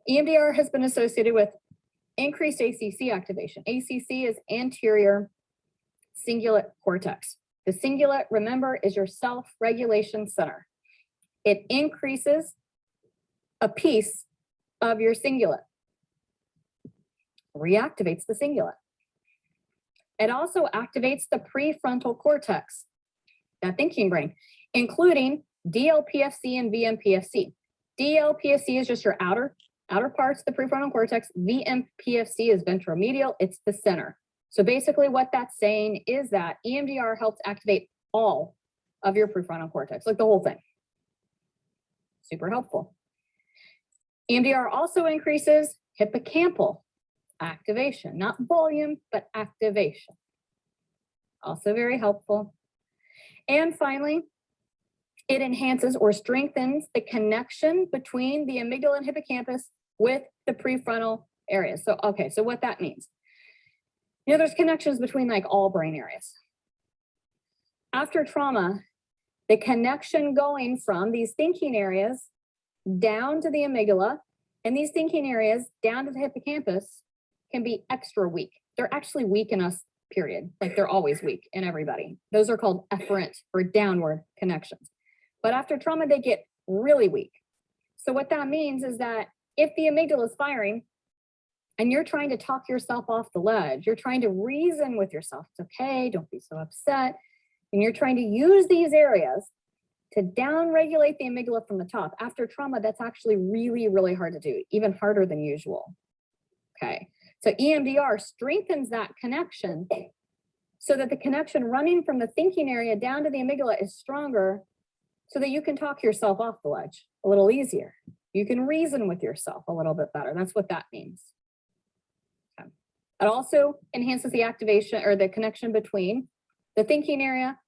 EMDR has been associated with increased ACC activation. ACC is anterior cingulate cortex. The cingulate, remember, is your self-regulation center. It increases a piece of your cingulate, reactivates the cingulate. It also activates the prefrontal cortex, that thinking brain, including DLPFC and VMPFC. DLPFC is just your outer parts of the prefrontal cortex. VMPFC is ventromedial, it's the center. So basically what that's saying is that EMDR helps activate all of your prefrontal cortex, like the whole thing. Super helpful. EMDR also increases hippocampal activation, not volume, but activation. Also very helpful. And finally, it enhances or strengthens the connection between the amygdala and hippocampus with the prefrontal areas. So, okay, so what that means. You know, there's connections between like all brain areas. After trauma, the connection going from these thinking areas down to the amygdala and these thinking areas down to the hippocampus can be extra weak. They're actually weak in us, period. Like they're always weak in everybody. Those are called efferent or downward connections. But after trauma, they get really weak. So what that means is that if the amygdala is firing and you're trying to talk yourself off the ledge, you're trying to reason with yourself, it's okay, don't be so upset, and you're trying to use these areas to downregulate the amygdala from the top. After trauma, that's actually really, really hard to do, even harder than usual. Okay, so EMDR strengthens that connection so that the connection running from the thinking area down to the amygdala is stronger so that you can talk yourself off the ledge a little easier. You can reason with yourself a little bit better. That's what that means. Okay. It also enhances the activation or the connection between the thinking area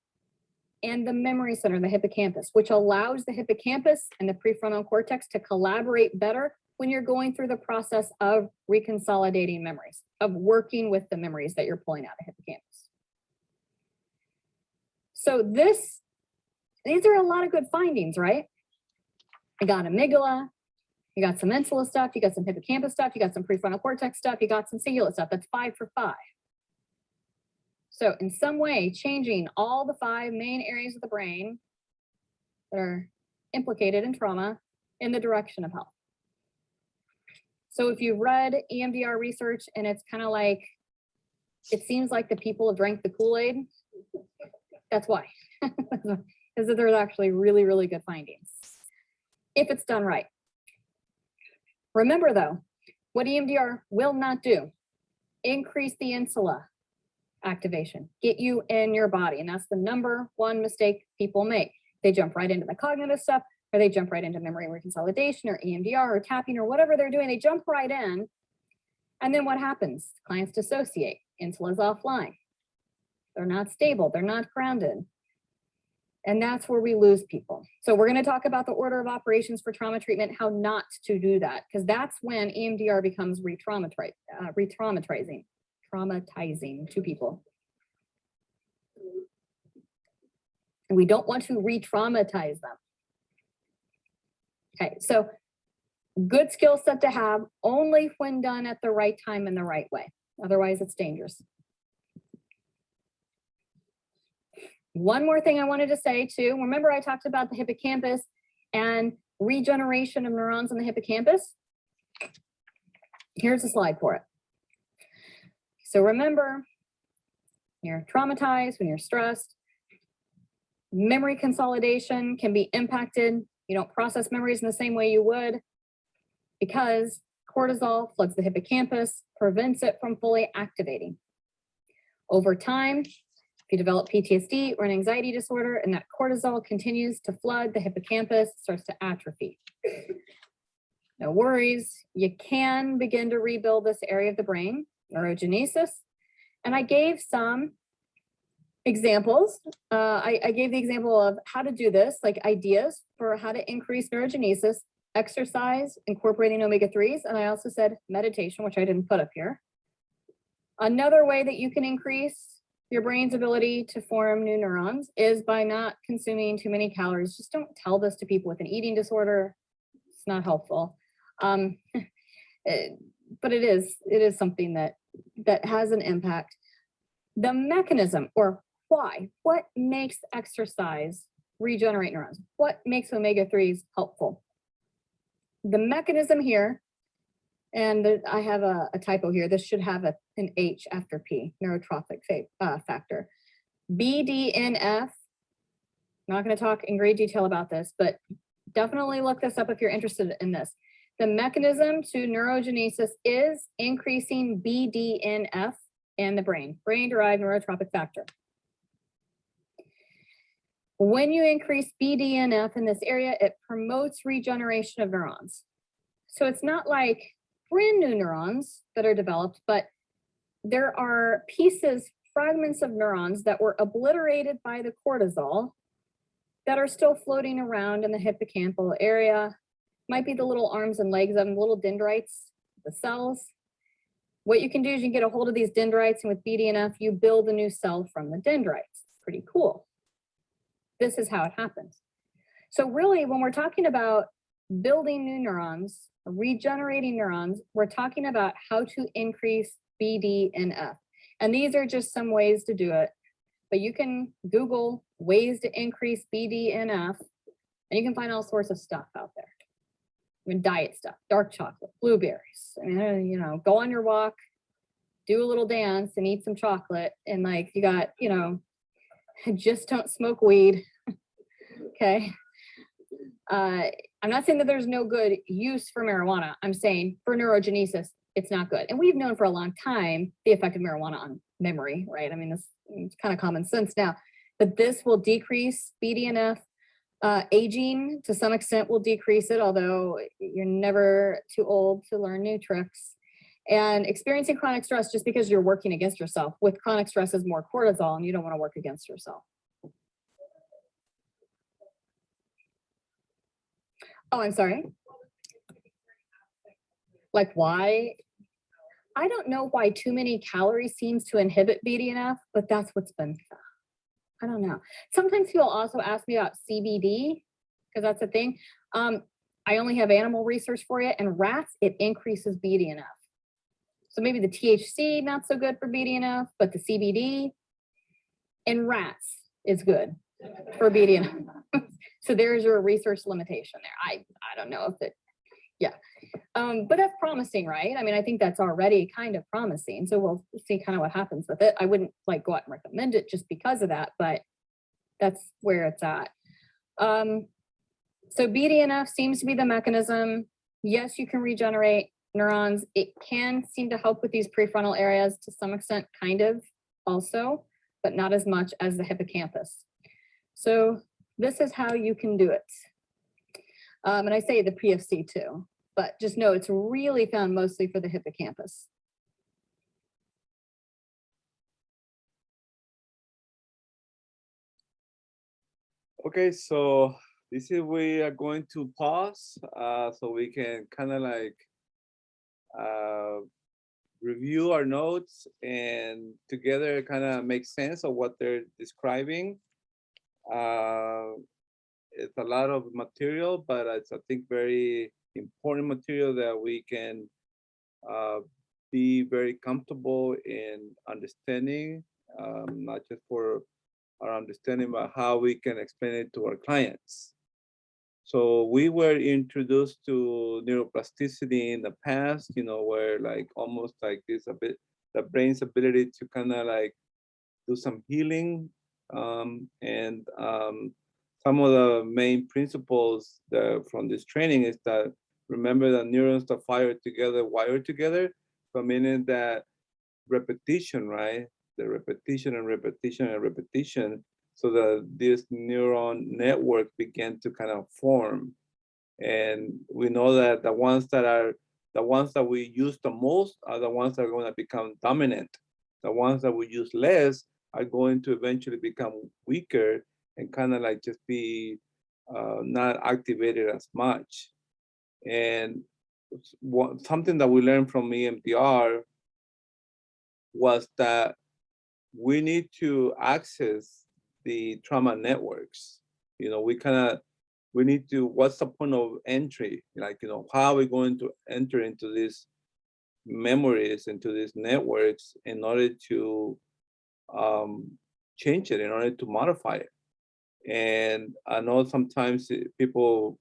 and the memory center, the hippocampus, which allows the hippocampus and the prefrontal cortex to collaborate better when you're going through the process of reconsolidating memories, of working with the memories that you're pulling out of the hippocampus. So these are a lot of good findings, right? You got amygdala, you got some insula stuff, you got some hippocampus stuff, you got some prefrontal cortex stuff, you got some cingulate stuff. That's 5 for 5. So in some way, changing all the 5 main areas of the brain that are implicated in trauma in the direction of health. So if you've read EMDR research and it's kind of like, it seems like the people have drank the Kool-Aid, that's why. Because there's actually really, really good findings if it's done right. Remember though, what EMDR will not do, increase the insula activation, get you in your body. And that's the #1 mistake people make. They jump right into the cognitive stuff, or they jump right into memory reconsolidation or EMDR or tapping or whatever they're doing. They jump right in. And then what happens? Clients dissociate. Insula's offline. They're not stable. They're not grounded. And that's where we lose people. So we're going to talk about the order of operations for trauma treatment, how not to do that, because that's when EMDR becomes traumatizing to people. And we don't want to re-traumatize them. Okay, so Good skill set to have only when done at the right time and the right way. Otherwise, it's dangerous. One more thing I wanted to say too. Remember I talked about the hippocampus and regeneration of neurons in the hippocampus? Here's a slide for it. So remember, you're traumatized, when you're stressed, memory consolidation can be impacted. You don't process memories in the same way you would because cortisol floods the hippocampus, prevents it from fully activating. Over time, if you develop PTSD or an anxiety disorder and that cortisol continues to flood the hippocampus, starts to atrophy. No worries, you can begin to rebuild this area of the brain, neurogenesis. And I gave some examples. I gave the example of how to do this, like ideas for how to increase neurogenesis, exercise, incorporating omega-3s. And I also said meditation, which I didn't put up here. Another way that you can increase your brain's ability to form new neurons is by not consuming too many calories. Just don't tell this to people with an eating disorder. It's not helpful. But it is something that has an impact. The mechanism, or why, what makes exercise regenerate neurons? What makes omega-3s helpful? The mechanism here, and I have a typo here. This should have an H after P, neurotrophic factor. BDNF, not going to talk in great detail about this, but definitely look this up if you're interested in this. The mechanism to neurogenesis is increasing BDNF in the brain, brain-derived neurotrophic factor. When you increase BDNF in this area, it promotes regeneration of neurons. So it's not like brand new neurons that are developed, but there are pieces, fragments of neurons that were obliterated by the cortisol that are still floating around in the hippocampal area. Might be the little arms and legs of them, little dendrites, the cells. What you can do is you can get a hold of these dendrites, and with BDNF, you build a new cell from the dendrites. Pretty cool. This is how it happens. So really, when we're talking about building new neurons, regenerating neurons, we're talking about how to increase BDNF. And these are just some ways to do it. But you can Google ways to increase BDNF, and you can find all sorts of stuff out there. I mean, diet stuff, dark chocolate, blueberries. I mean, you know, go on your walk, do a little dance, and eat some chocolate. And like, you got, you know, just don't smoke weed. Okay. I'm not saying that there's no good use for marijuana. I'm saying for neurogenesis, it's not good. And we've known for a long time the effect of marijuana on memory, right? I mean, it's kind of common sense now, but this will decrease BDNF. Aging to some extent will decrease it, although you're never too old to learn new tricks. And experiencing chronic stress, just because you're working against yourself, with chronic stress is more cortisol, and you don't want to work against yourself. Oh, I'm sorry. Like why? I don't know why too many calories seems to inhibit BDNF, but that's what's been found. I don't know. Sometimes people also ask me about CBD, because that's a thing. I only have animal research for you, and rats, it increases BDNF. So maybe the THC, not so good for BDNF, but the CBD in rats is good for BDNF. So there's your research limitation there. I don't know if it, yeah. But that's promising, right? I mean, I think that's already kind of promising. So we'll see kind of what happens with it. I wouldn't like go out and recommend it just because of that, but that's where it's at. So BDNF seems to be the mechanism. Yes, you can regenerate neurons. It can seem to help with these prefrontal areas to some extent, kind of also, but not as much as the hippocampus. So this is how you can do it. And I say the PFC too, but just know it's really found mostly for the hippocampus. Okay, so this is, we are going to pause so we can kind of like review our notes and together kind of make sense of what they're describing. It's a lot of material, but it's, I think, very important material that we can be very comfortable in understanding, not just for our understanding, but how we can explain it to our clients. So we were introduced to neuroplasticity in the past, where like almost like this a bit, the brain's ability to kind of like do some healing. And some of the main principles from this training is that remember that neurons that fire together, wire together, so meaning that repetition, right? The repetition and repetition and repetition, so that this neuron network began to kind of form. And we know that the ones that we use the most are the ones that are going to become dominant. The ones that we use less are going to eventually become weaker and kind of like just be not activated as much. And something that we learned from EMDR was that we need to access the trauma networks. We need to, what's the point of entry? Like, how are we going to enter into these memories, into these networks in order to change it, in order to modify it? And I know sometimes people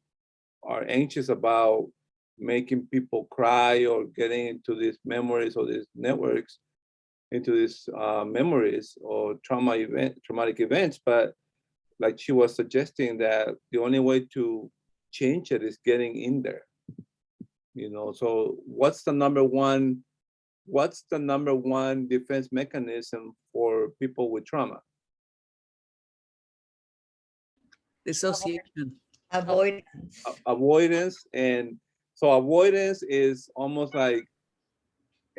are anxious about making people cry or getting into these memories or these networks, into these memories or traumatic events. But like she was suggesting, that the only way to change it is getting in there. So what's the number one defense mechanism for people with trauma? Dissociation. Avoidance. Avoidance. And so avoidance is almost like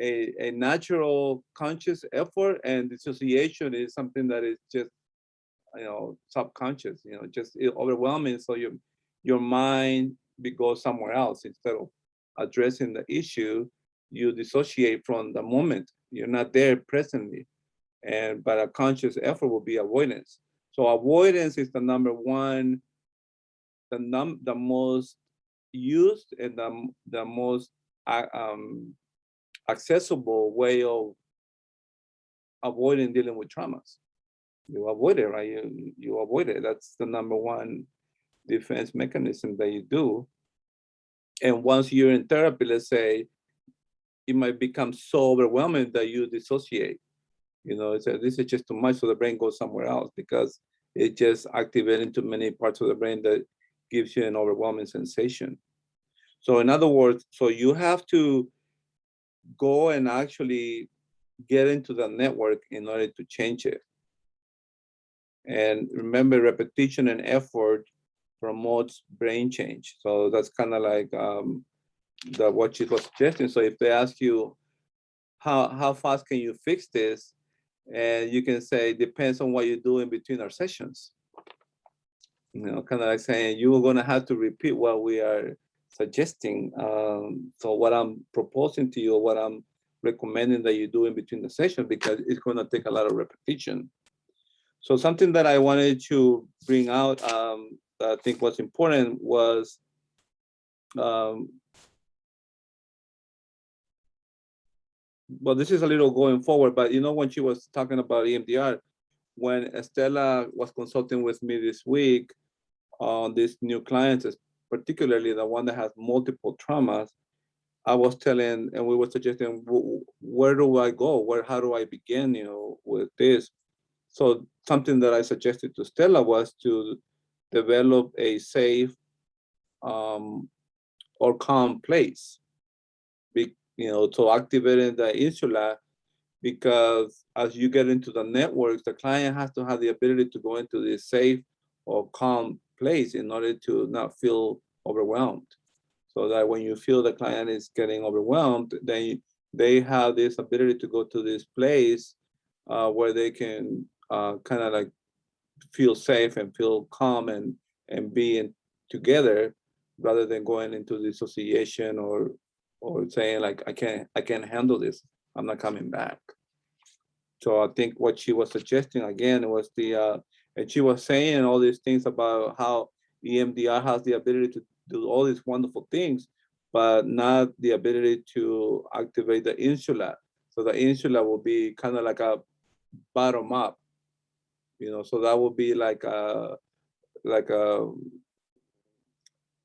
a natural conscious effort, and dissociation is something that is just subconscious, just overwhelming. So your mind goes somewhere else. Instead of addressing the issue, you dissociate from the moment. You're not there presently. But a conscious effort will be avoidance. So avoidance is the number one, the most used and the most accessible way of avoiding dealing with traumas. You avoid it, right? You avoid it. That's the number one defense mechanism that you do. And once you're in therapy, let's say, it might become so overwhelming that you dissociate. This is just too much, so the brain goes somewhere else because it just activates into many parts of the brain that gives you an overwhelming sensation. So in other words, so you have to go and actually get into the network in order to change it. And remember, repetition and effort promotes brain change. So that's kind of like what she was suggesting. So if they ask you, how fast can you fix this? And you can say, depends on what you do in between our sessions. Kind of like saying, you are going to have to repeat what we are suggesting. So what I'm proposing to you, what I'm recommending that you do in between the sessions, because it's going to take a lot of repetition. So something that I wanted to bring out that I think was important was well, this is a little going forward, but when she was talking about EMDR, when Estela was consulting with me this week on these new clients, particularly the one that has multiple traumas, I was telling, and we were suggesting, where do I go? How do I begin, with this? So something that I suggested to Stella was to develop a safe or calm place, to activate the insula, because as you get into the networks, the client has to have the ability to go into this safe or calm place in order to not feel overwhelmed. So that when you feel the client is getting overwhelmed, then they have this ability to go to this place where they can kind of like feel safe and feel calm and be together, rather than going into dissociation or saying like, I can't handle this, I'm not coming back. So I think what she was suggesting again was and she was saying all these things about how EMDR has the ability to do all these wonderful things, but not the ability to activate the insula. So the insula will be kind of like a bottom up, so that would be like a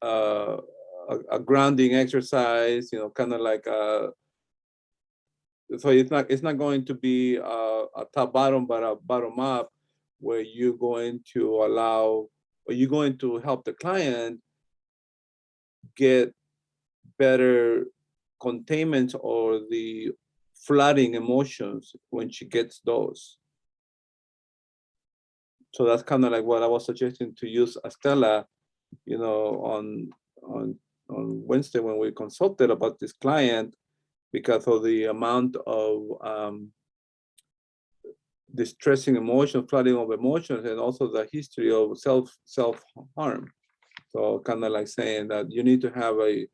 uh, a grounding exercise, kind of like so it's not going to be a top bottom, but a bottom up, where you're going to allow, or you're going to help the client get better containment or the flooding emotions when she gets those. So that's kind of like what I was suggesting to use Estella, on Wednesday when we consulted about this client, because of the amount of distressing emotion, flooding of emotions, and also the history of self-harm. So kind of like saying that you need to have a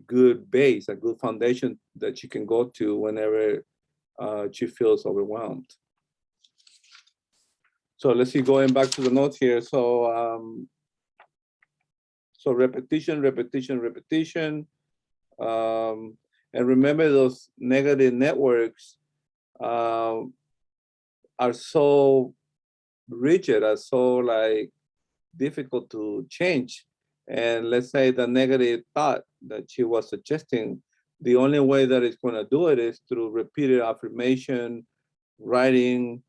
good base, a good foundation that she can go to whenever she feels overwhelmed. So let's see, going back to the notes here. So repetition, repetition, repetition. And remember, those negative networks are so rigid, are so like difficult to change. And let's say the negative thought that she was suggesting, the only way that it's going to do it is through repeated affirmation, writing,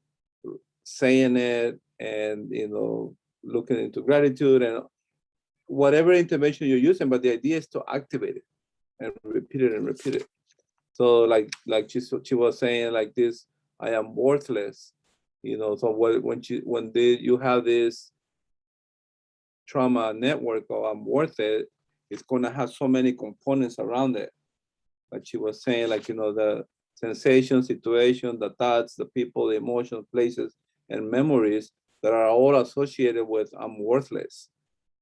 saying it, and looking into gratitude and whatever intervention you're using. But the idea is to activate it and repeat it and repeat it. So like she was saying, like this, I am worthless. So when you have this trauma network, or I'm worth it, it's going to have so many components around it. Like she was saying, like, the sensation, situation, the thoughts, the people, the emotions, places, and memories that are all associated with I'm worthless.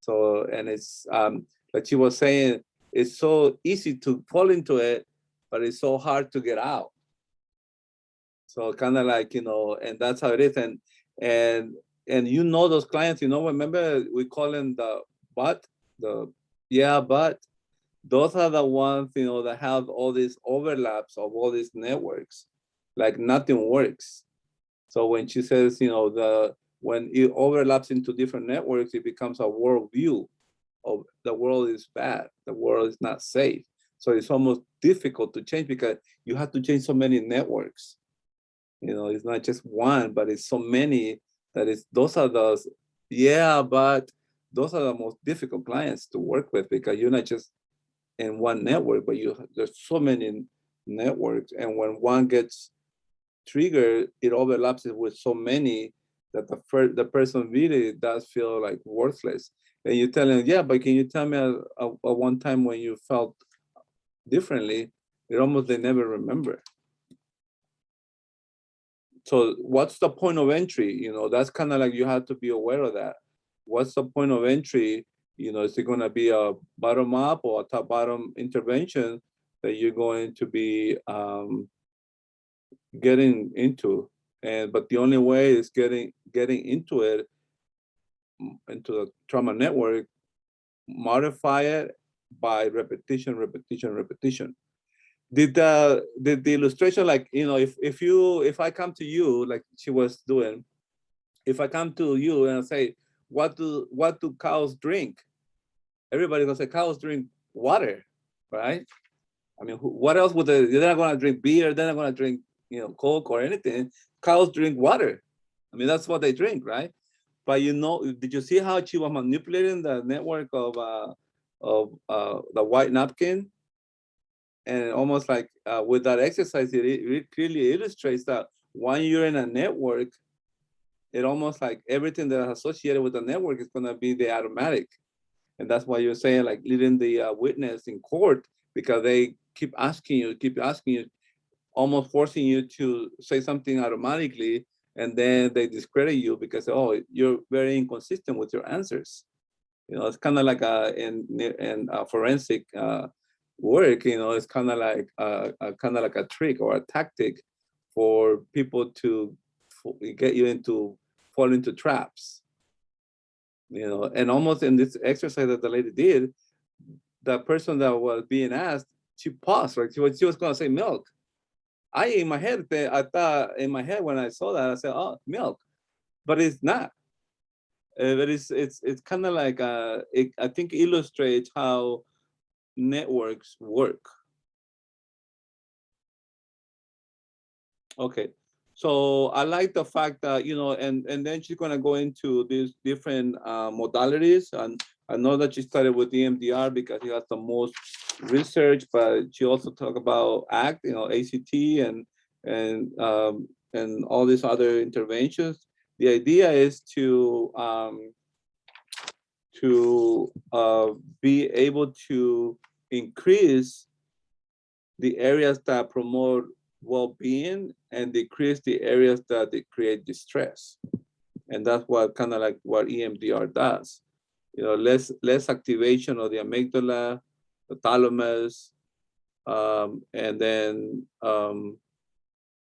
So, and it's like she was saying, it's so easy to fall into it, but it's so hard to get out. So kind of like, and that's how it is. And those clients, remember we call them the but, but those are the ones, that have all these overlaps of all these networks, like nothing works. So when she says, when it overlaps into different networks, it becomes a worldview of the world is bad, the world is not safe. So it's almost difficult to change because you have to change so many networks. It's not just one, but it's so many those are the most difficult clients to work with, because you're not just in one network, but there's so many networks. And when one gets triggered, it overlaps it with so many that the person really does feel like worthless. And you tell them, yeah, but can you tell me a one time when you felt differently? They never remember. So what's the point of entry? That's kind of like, you have to be aware of that. What's the point of entry? Is it going to be a bottom up or a top bottom intervention that you're going to be getting into? But the only way is getting into it, into the trauma network, modify it by repetition, repetition, repetition. Did the illustration, like, if I come to you, like she was doing, if I come to you and I say, what do cows drink? Everybody's gonna say cows drink water, right? I mean, what else would they're not gonna drink beer, they're not gonna drink, Coke or anything. Cows drink water. I mean, that's what they drink, right? But did you see how she was manipulating the network of the white napkin? And almost like with that exercise, it clearly illustrates that when you're in a network, it almost like everything that is associated with the network is going to be the automatic. And that's why you're saying, like, leading the witness in court, because they keep asking you, almost forcing you to say something automatically, and then they discredit you because, oh, you're very inconsistent with your answers. It's kind of like in forensic work. It's kind of like a trick or a tactic for people to get you into fall into traps. And almost in this exercise that the lady did, the person that was being asked, she paused, right? She was gonna say milk. In my head, I thought in my head when I saw that, I said, oh, milk, but it's not. But it's kind of like I think illustrates how networks work. Okay, so I like the fact that, and then she's gonna go into these different modalities, and I know that she started with EMDR because it has the most research, but she also talked about ACT, ACT, and all these other interventions. The idea is to be able to increase the areas that promote well-being and decrease the areas that they create distress. And that's what kind of like what EMDR does. Less activation of the amygdala, the thalamus, and then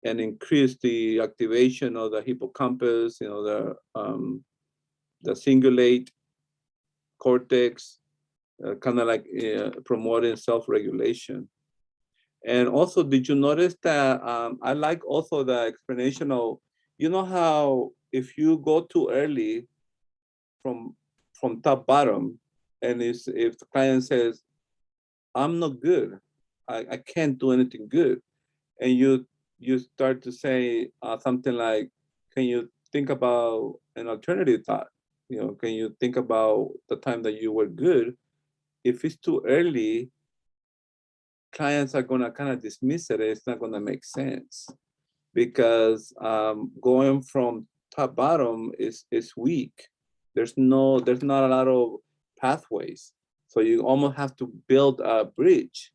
and increase the activation of the hippocampus, the cingulate cortex, kind of like promoting self-regulation. And also, did you notice that I like also the explanation of, how if you go too early from top bottom, and if the client says, I'm not good, I can't do anything good, and you start to say something like, can you think about an alternative thought? Can you think about the time that you were good? If it's too early, clients are gonna kind of dismiss it. It's not gonna make sense because going from top bottom is weak. There's not a lot of pathways, so you almost have to build a bridge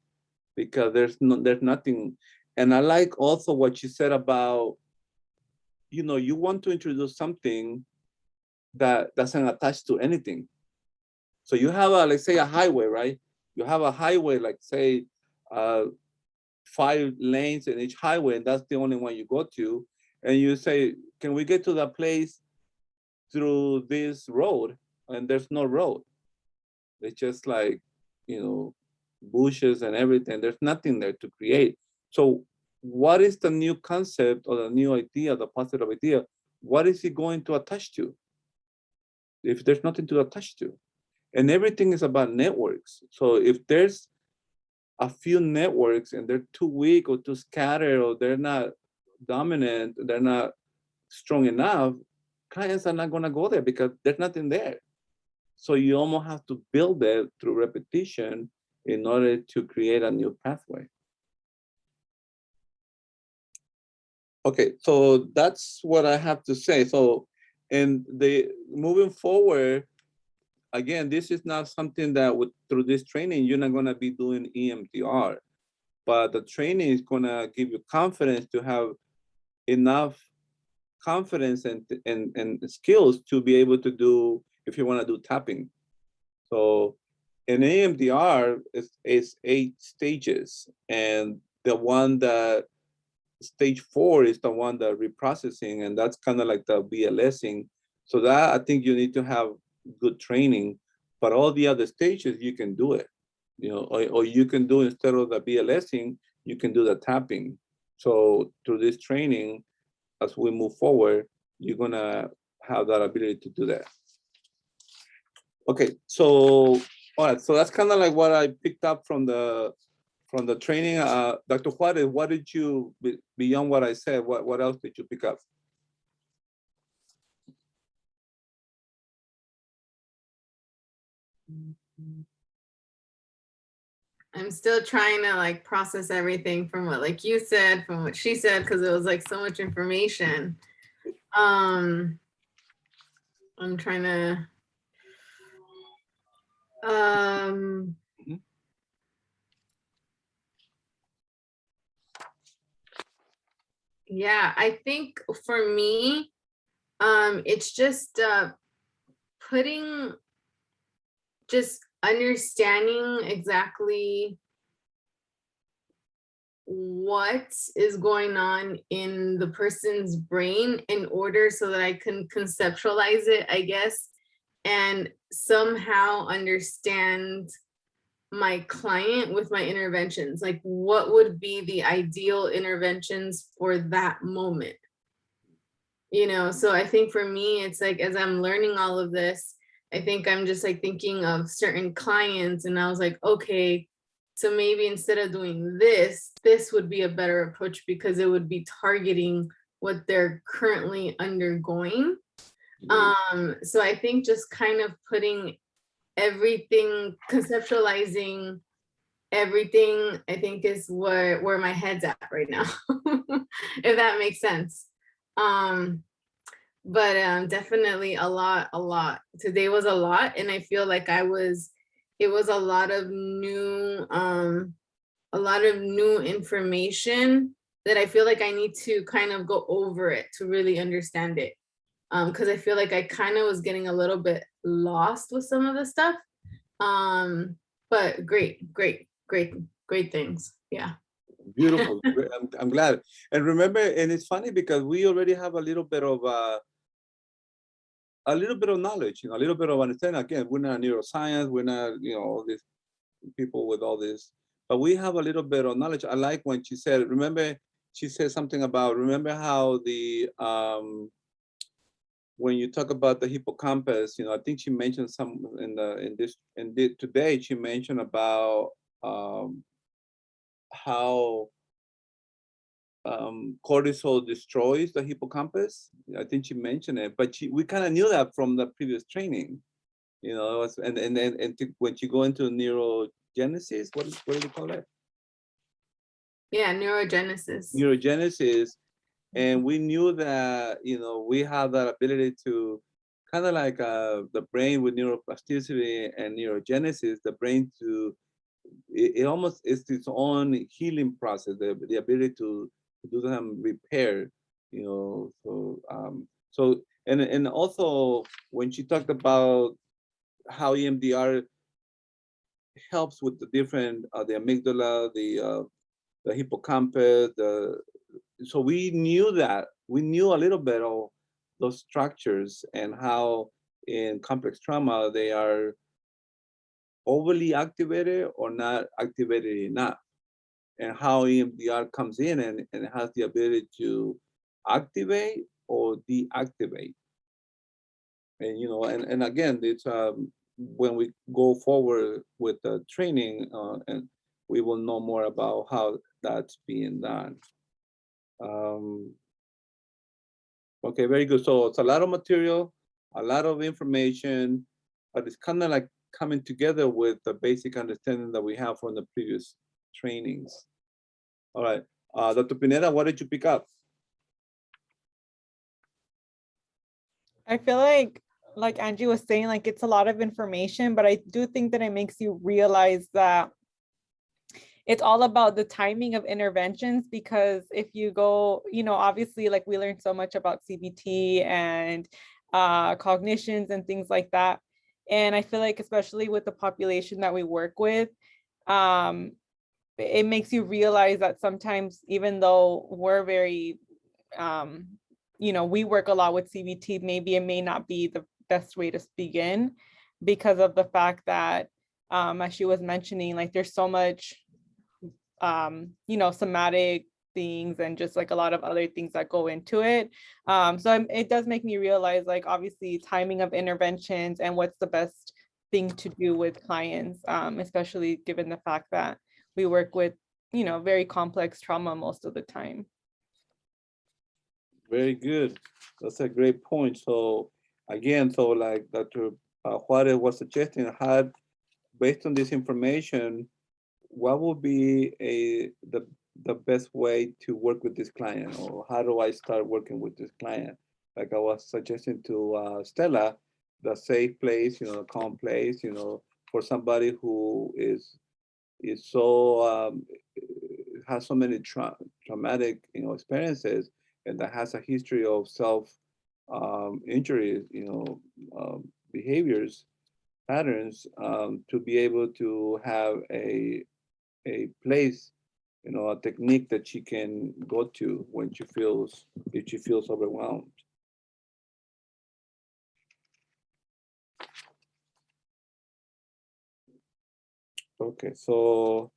because there's nothing. And I like also what you said about, you want to introduce something that doesn't attach to anything. So you have let's say a highway, right? You have a highway, like say 5 lanes in each highway, and that's the only one you go to. And you say, can we get to that place through this road? And there's no road. It's just like, bushes and everything. There's nothing there to create. So what is the new concept or the new idea, the positive idea? What is it going to attach to if there's nothing to attach to? And everything is about networks. So if there's a few networks and they're too weak or too scattered, or they're not dominant, they're not strong enough, clients are not going to go there because there's nothing there. So you almost have to build it through repetition in order to create a new pathway. Okay, so that's what I have to say. So moving forward, again, this is not something that through this training, you're not going to be doing EMDR, but the training is going to give you confidence to have enough confidence and skills to be able to do, if you want to do tapping. So in EMDR is 8 stages, and the one that stage 4 is the one that reprocessing, and that's kind of like the BLSing. So that, I think you need to have good training, but all the other stages you can do it, or you can do, instead of the BLSing, you can do the tapping. So through this training, as we move forward, you're gonna have that ability to do that. Okay, so all right, so that's kind of like what I picked up from the training. Dr. Juarez, what did you, beyond what I said, what else did you pick up? I'm still trying to like process everything from what like you said, from what she said, because it was like so much information. I'm trying to yeah, I think for me, it's just just understanding exactly what is going on in the person's brain in order so that I can conceptualize it, I guess, and somehow understand my client with my interventions. Like, what would be the ideal interventions for that moment? You know, so I think for me, it's like, as I'm learning all of this, I think I'm just like thinking of certain clients, and I was like, okay, so maybe instead of doing this, this would be a better approach because it would be targeting what they're currently undergoing. So I think just kind of putting everything, conceptualizing everything, I think is where my head's at right now, if that makes sense. But definitely a lot. Today was a lot, and I feel like it was a lot of new information that I feel like I need to kind of go over it to really understand it. Because I feel like I kind of was getting a little bit lost with some of the stuff. But great things. Yeah. Beautiful. I'm glad. And remember, and it's funny because we already have a little bit of knowledge, a little bit of understanding. Again, we're not neuroscience, we're not, all these people with all this, but we have a little bit of knowledge. I like when she said, remember, she said something about, remember how the, when you talk about the hippocampus, I think she mentioned some today, she mentioned about how cortisol destroys the hippocampus. I think she mentioned it, but we kind of knew that from the previous training, when you go into neurogenesis, what do you call it? Yeah, neurogenesis. Neurogenesis, and we knew that we have that ability to kind of like the brain with neuroplasticity and neurogenesis, the brain it almost is its own healing process, the ability to do some repair, and also when she talked about how EMDR helps with the different the amygdala, the hippocampus, so we knew a little bit of those structures and how in complex trauma they are overly activated or not activated enough, and how EMDR comes in and has the ability to activate or deactivate. And again, it's when we go forward with the training, and we will know more about how that's being done. Okay, very good. So it's a lot of material, a lot of information, but it's kind of like coming together with the basic understanding that we have from the previous trainings. All right, Dr. Pineda, what did you pick up? I feel like Angie was saying, like it's a lot of information, but I do think that it makes you realize that it's all about the timing of interventions, because if you go, obviously, like we learned so much about CBT and cognitions and things like that. And I feel like, especially with the population that we work with, it makes you realize that sometimes, even though we're very, we work a lot with CBT, maybe it may not be the best way to begin, because of the fact that, as she was mentioning, like there's so much, somatic things and just like a lot of other things that go into it. So it does make me realize, like, obviously timing of interventions and what's the best thing to do with clients, especially given the fact that we work with, very complex trauma most of the time. Very good. That's a great point. So again, like Dr. Juarez was suggesting, based on this information, what would be the best way to work with this client, or how do I start working with this client? Like I was suggesting to Stella, the safe place, a calm place, for somebody who is so has so many traumatic experiences, and that has a history of self injuries, behaviors, patterns, to be able to have a place, a technique that she can go to when if she feels overwhelmed. Okay, so,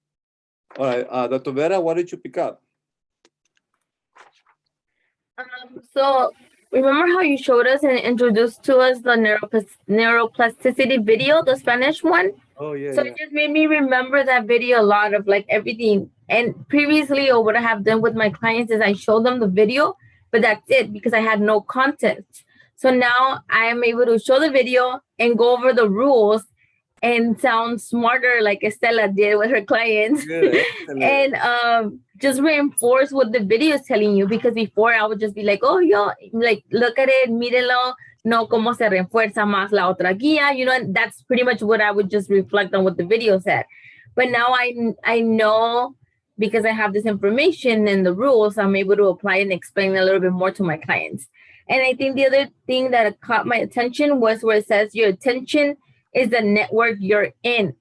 all right, Dr. Vera, what did you pick up? So remember how you showed us and introduced to us the neuroplasticity video, the Spanish one? Oh, yeah, So yeah. it just made me remember that video a lot of like everything. And previously, or what I have done with my clients is I show them the video, but that's it because I had no context. So now I am able to show the video and go over the rules and sound smarter like Estela did with her clients. Good, excellent. And just reinforce what the video is telling you, because before I would just be like, oh, yo, like, look at it, mírelo, no, cómo se refuerza más la otra guía, you know, and that's pretty much what I would just reflect on what the video said. But now I know, because I have this information and the rules, I'm able to apply and explain a little bit more to my clients. And I think the other thing that caught my attention was where it says your attention is the network you're in.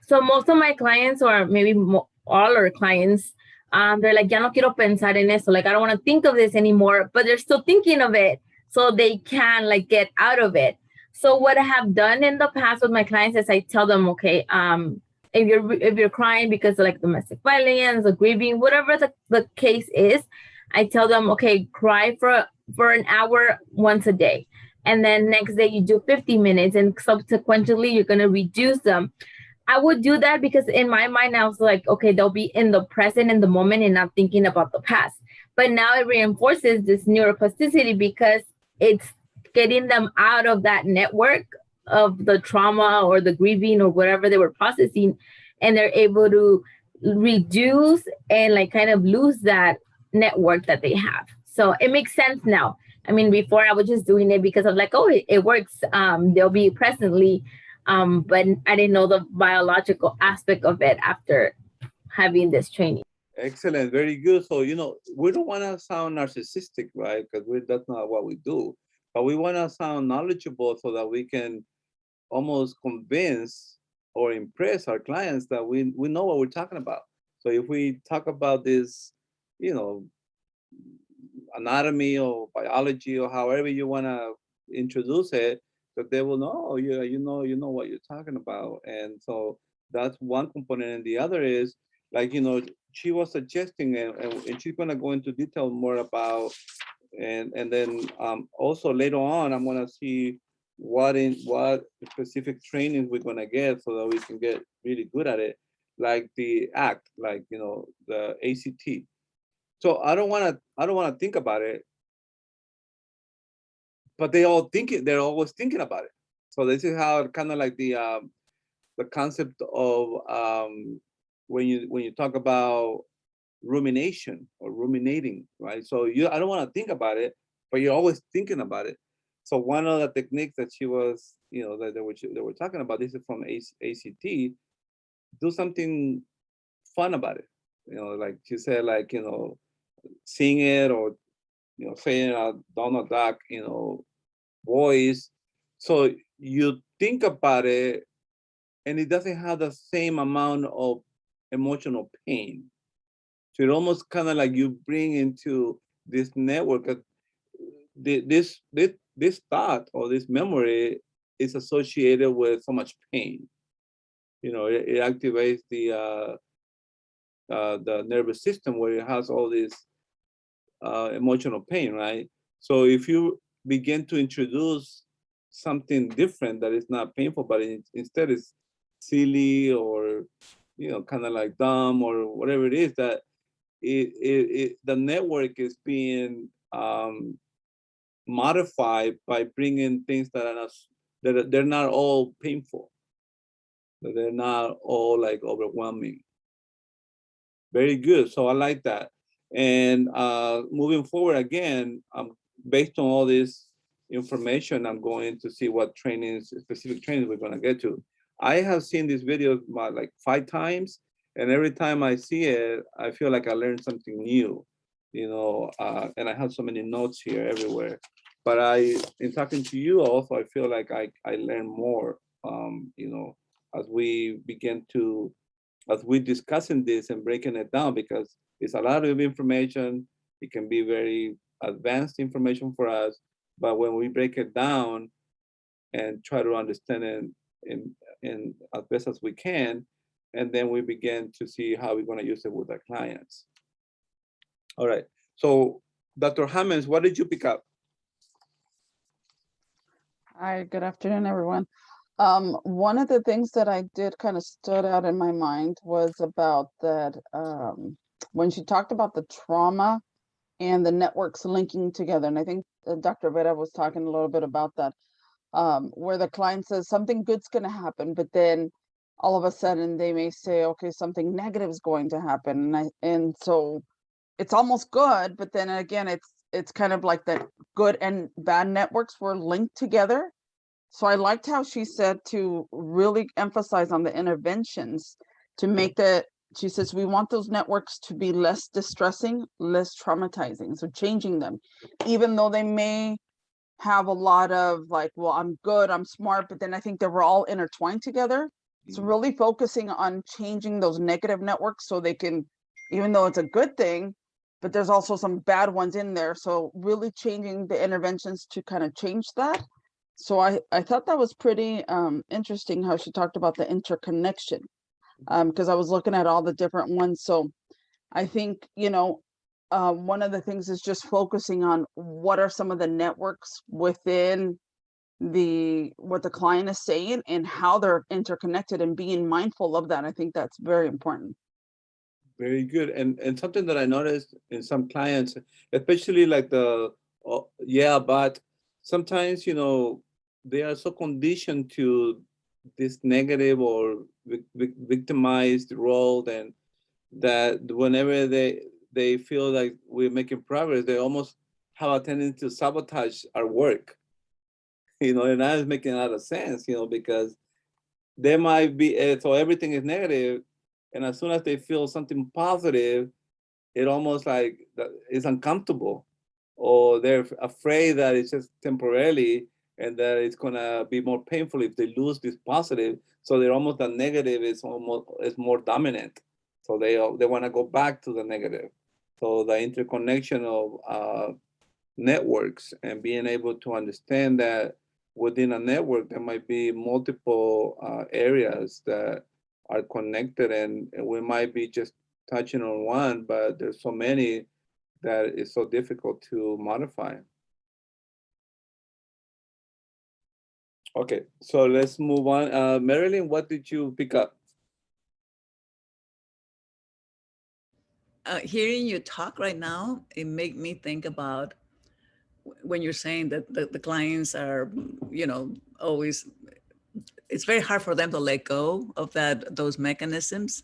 So most of my clients, or maybe all our clients, they're like, ya no quiero pensar en eso. Like, I don't want to think of this anymore, but they're still thinking of it. So they can like get out of it. So what I have done in the past with my clients is I tell them, okay, if you're crying because of like domestic violence or grieving, whatever the case is, I tell them, okay, cry for an hour once a day. And then next day you do 50 minutes, and subsequently you're going to reduce them. I would do that because in my mind, I was like, okay, they'll be in the present, in the moment, and not thinking about the past. But now it reinforces this neuroplasticity because it's getting them out of that network of the trauma or the grieving or whatever they were processing. And they're able to reduce and like kind of lose that network that they have. So it makes sense now. I mean, before I was just doing it because of like, oh, it works. They'll be presently, but I didn't know the biological aspect of it after having this training. Excellent, very good. So, you know, we don't want to sound narcissistic, right? Because that's not what we do. But we want to sound knowledgeable so that we can almost convince or impress our clients that we know what we're talking about. So if we talk about this, you know, anatomy or biology or however you want to introduce it, that they will know, oh, yeah, you know what you're talking about. And so that's one component. And the other is like, you know, she was suggesting, and she's going to go into detail more about, and then also later on, I'm going to see what specific trainings we're going to get so that we can get really good at it, like the ACT, like, you know, the ACT. So I don't want to think about it, but they're always thinking about it. So this is how kind of like the concept of when you talk about rumination or ruminating, right? So I don't want to think about it, but you're always thinking about it. So one of the techniques that she was, you know, that they were talking about, this is from ACT, do something fun about it. You know, like she said, like, you know, sing it, or, you know, saying a Donald Duck, you know, voice. So you think about it and it doesn't have the same amount of emotional pain. So it almost kind of like you bring into this network of this thought or this memory is associated with so much pain. You know, it activates the nervous system where it has all this emotional pain, right? So if you begin to introduce something different that is not painful, but instead is silly or, you know, kind of like dumb or whatever it is, that the network is being modified by bringing things that are not, they're not all painful, that they're not all like overwhelming. Very good. So I like that. And moving forward again, based on all this information, I'm going to see what trainings, specific trainings we're going to get to. I have seen this video like 5 times, and every time I see it, I feel like I learned something new, you know, and I have so many notes here everywhere. But in talking to you also, I feel like I learn more, you know, as we begin to, as we're discussing this and breaking it down, because it's a lot of information. It can be very advanced information for us, but when we break it down and try to understand it in as best as we can, and then we begin to see how we're going to use it with our clients. All right. So, Dr. Hammonds, what did you pick up? Hi, good afternoon, everyone. One of the things that I did kind of stood out in my mind was about that when she talked about the trauma and the networks linking together. And I think Dr. Vera was talking a little bit about that, where the client says something good's going to happen, but then all of a sudden they may say, okay, something negative is going to happen. And so it's almost good, but then again, it's kind of like the good and bad networks were linked together. So I liked how she said to really emphasize on the interventions to make she says, we want those networks to be less distressing, less traumatizing. So changing them, even though they may have a lot of like, well, I'm good, I'm smart, but then I think they were all intertwined together. So really focusing on changing those negative networks so they can, even though it's a good thing, but there's also some bad ones in there. So really changing the interventions to kind of change that. So I thought that was pretty interesting how she talked about the interconnection, because I was looking at all the different ones. So I think, one of the things is just focusing on what are some of the networks within what the client is saying and how they're interconnected and being mindful of that. I think that's very important. Very good. And something that I noticed in some clients, especially like but sometimes, they are so conditioned to this negative or victimized role, and that whenever they feel like we're making progress, they almost have a tendency to sabotage our work. And that is making a lot of sense, because there might be, so everything is negative, and as soon as they feel something positive, it almost like it's uncomfortable, or they're afraid that it's just temporarily and that it's gonna be more painful if they lose this positive. So they're almost the negative is more dominant. So they want to go back to the negative. So the interconnection of networks and being able to understand that within a network there might be multiple areas that are connected, and we might be just touching on one, but there's so many that it's so difficult to modify. Okay, so let's move on. Marilyn, what did you pick up? Hearing you talk right now, it made me think about when you're saying that the clients are, always, it's very hard for them to let go of those mechanisms.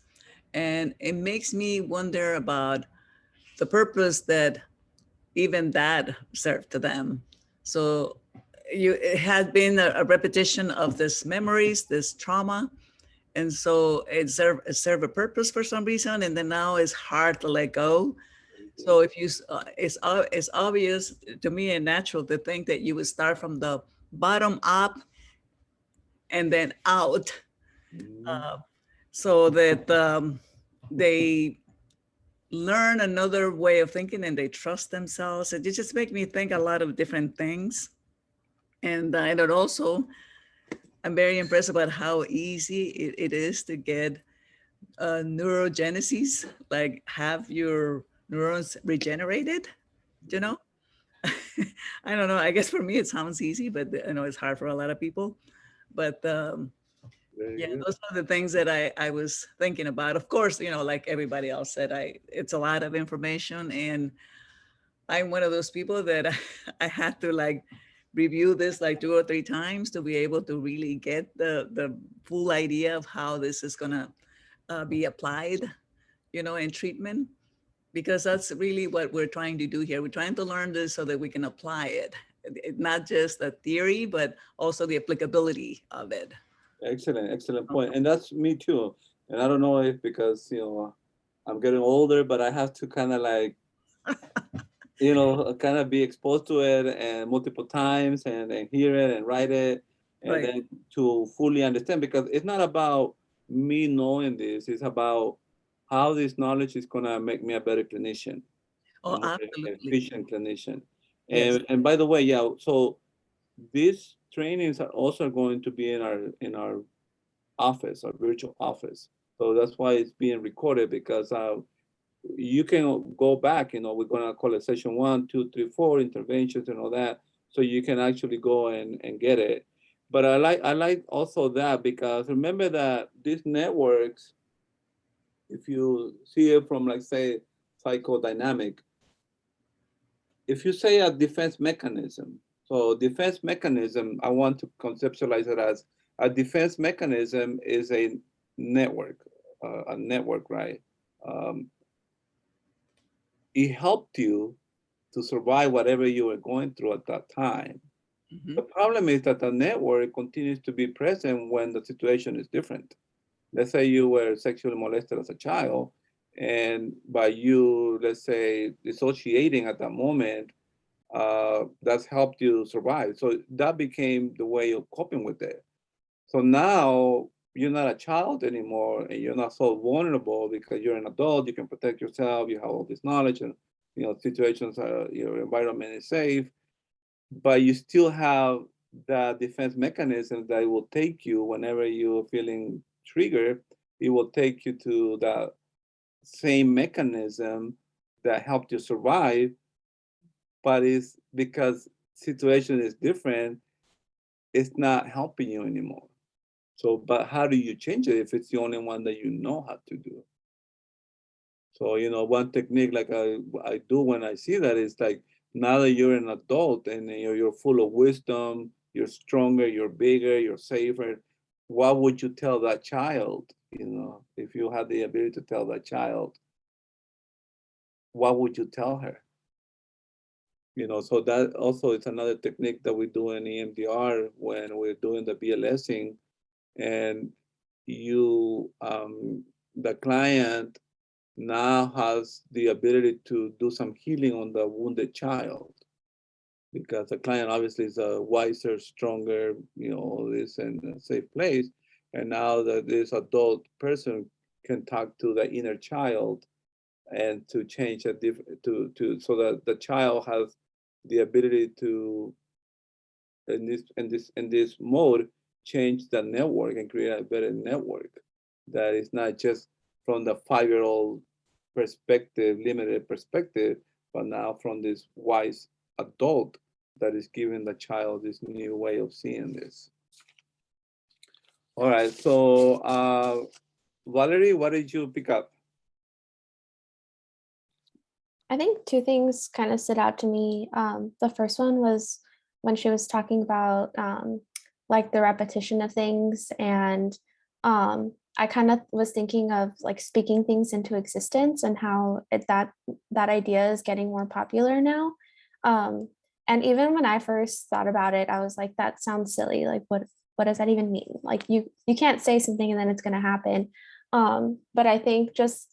And it makes me wonder about the purpose that even that served to them. So it had been a repetition of this memories, this trauma. And so it served a purpose for some reason. And then now it's hard to let go. So if it's obvious to me and natural to think that you would start from the bottom up and then out, so that they learn another way of thinking and they trust themselves. It just makes me think a lot of different things. And it also, I'm very impressed about how easy it is to get neurogenesis, like have your neurons regenerated, I don't know. I guess for me, it sounds easy, but I know it's hard for a lot of people. But yeah, those are the things that I was thinking about. Of course, like everybody else said, it's a lot of information, and I'm one of those people that I had to like review this like 2 or 3 times to be able to really get the full idea of how this is gonna be applied, in treatment, because that's really what we're trying to do here. We're trying to learn this so that we can apply it. Not just the theory, but also the applicability of it. Excellent point. And that's me too. And I don't know if because, I'm getting older, but I have to kind of like, kind of be exposed to it and multiple times and hear it and write it. And Right. then to fully understand, because it's not about me knowing this, it's about how this knowledge is going to make me a better clinician. Oh, a more absolutely. efficient clinician. Yes. And by the way, yeah, so these trainings are also going to be in our office, our virtual office. So that's why it's being recorded, because you can go back, we're gonna call it session 1, 2, 3, 4, interventions and all that. So you can actually go and get it. But I like also that, because remember that these networks, if you see it from, like, say, psychodynamic, if you say a defense mechanism, so defense mechanism, I want to conceptualize it as a defense mechanism is a network, right? Um, it helped you to survive whatever you were going through at that time. Mhm. The problem is that the network continues to be present when the situation is different. Let's say you were sexually molested as a child, and by you, let's say, dissociating at that moment, that's helped you survive. So that became the way of coping with it. So now you're not a child anymore, and you're not so vulnerable because you're an adult. You can protect yourself. You have all this knowledge, and situations, your environment is safe, but you still have that defense mechanism that will take you whenever you're feeling triggered. It will take you to that same mechanism that helped you survive, but it's because situation is different, it's not helping you anymore. So, but how do you change it if it's the only one that you know how to do? So, one technique like I do when I see that is like, now that you're an adult and you're full of wisdom, you're stronger, you're bigger, you're safer, what would you tell that child? If you had the ability to tell that child, what would you tell her? So that also is another technique that we do in EMDR when we're doing the BLSing, and the client now has the ability to do some healing on the wounded child, because the client obviously is a wiser, stronger, is in a safe place. And now that this adult person can talk to the inner child and to change so that the child has the ability to, in this mode, change the network and create a better network that is not just from the 5-year-old perspective, limited perspective, but now from this wise adult that is giving the child this new way of seeing this. All right, so Valerie, what did you pick up? I think two things kind of stood out to me. The first one was when she was talking about like the repetition of things, and I kind of was thinking of like speaking things into existence and how that idea is getting more popular now. And even when I first thought about it, I was like, that sounds silly. Like, what does that even mean? Like, you can't say something and then it's going to happen. But I think just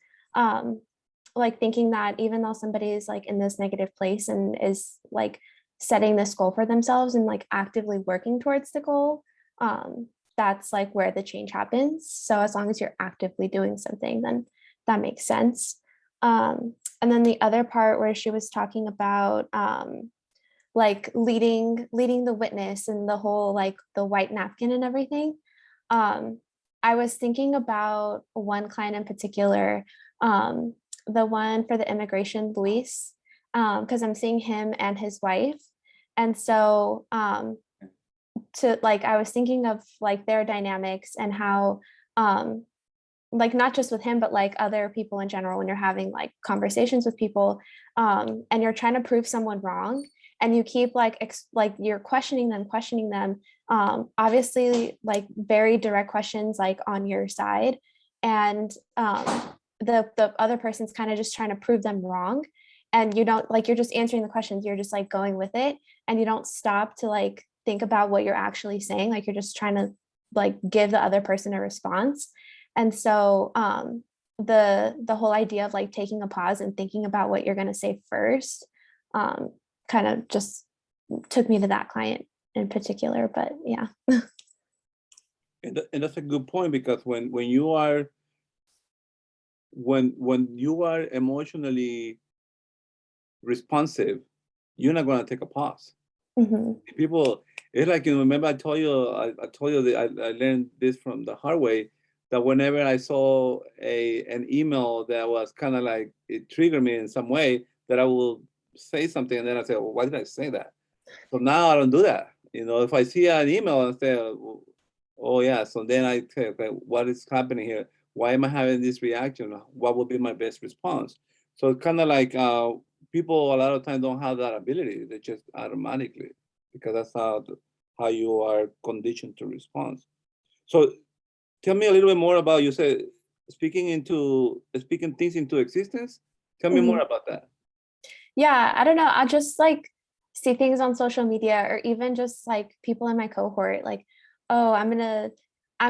like thinking that even though somebody is like in this negative place and is like setting this goal for themselves and like actively working towards the goal, that's like where the change happens. So as long as you're actively doing something, then that makes sense. And then the other part where she was talking about like leading the witness and the whole like the white napkin and everything. I was thinking about one client in particular, the one for the immigration, Luis, because I'm seeing him and his wife. And so to like, I was thinking of like their dynamics and how like not just with him, but like other people in general, when you're having like conversations with people and you're trying to prove someone wrong and you keep like you're questioning them, obviously like very direct questions like on your side, and the other person's kind of just trying to prove them wrong, and you don't like, you're just answering the questions, you're just like going with it, and you don't stop to like think about what you're actually saying, like you're just trying to like give the other person a response. And so the whole idea of like taking a pause and thinking about what you're going to say first kind of just took me to that client in particular. But yeah. And that's a good point, because when you are emotionally responsive, you're not going to take a pause. Mm-hmm. People, it's like, remember I told you that I learned this from the hard way. that whenever I saw an email that was kind of like, it triggered me in some way, that I will say something and then I say, well, why did I say that? So now I don't do that. You know, if I see an email and say, oh yeah, so then I say, okay, what is happening here? Why am I having this reaction? What would be my best response? So it's kind of like people a lot of times don't have that ability. They just automatically, because that's how you are conditioned to respond. So tell me a little bit more about, you said speaking things into existence. Tell me more about that. Yeah, I don't know. I just like see things on social media or even just like people in my cohort, like, oh, I'm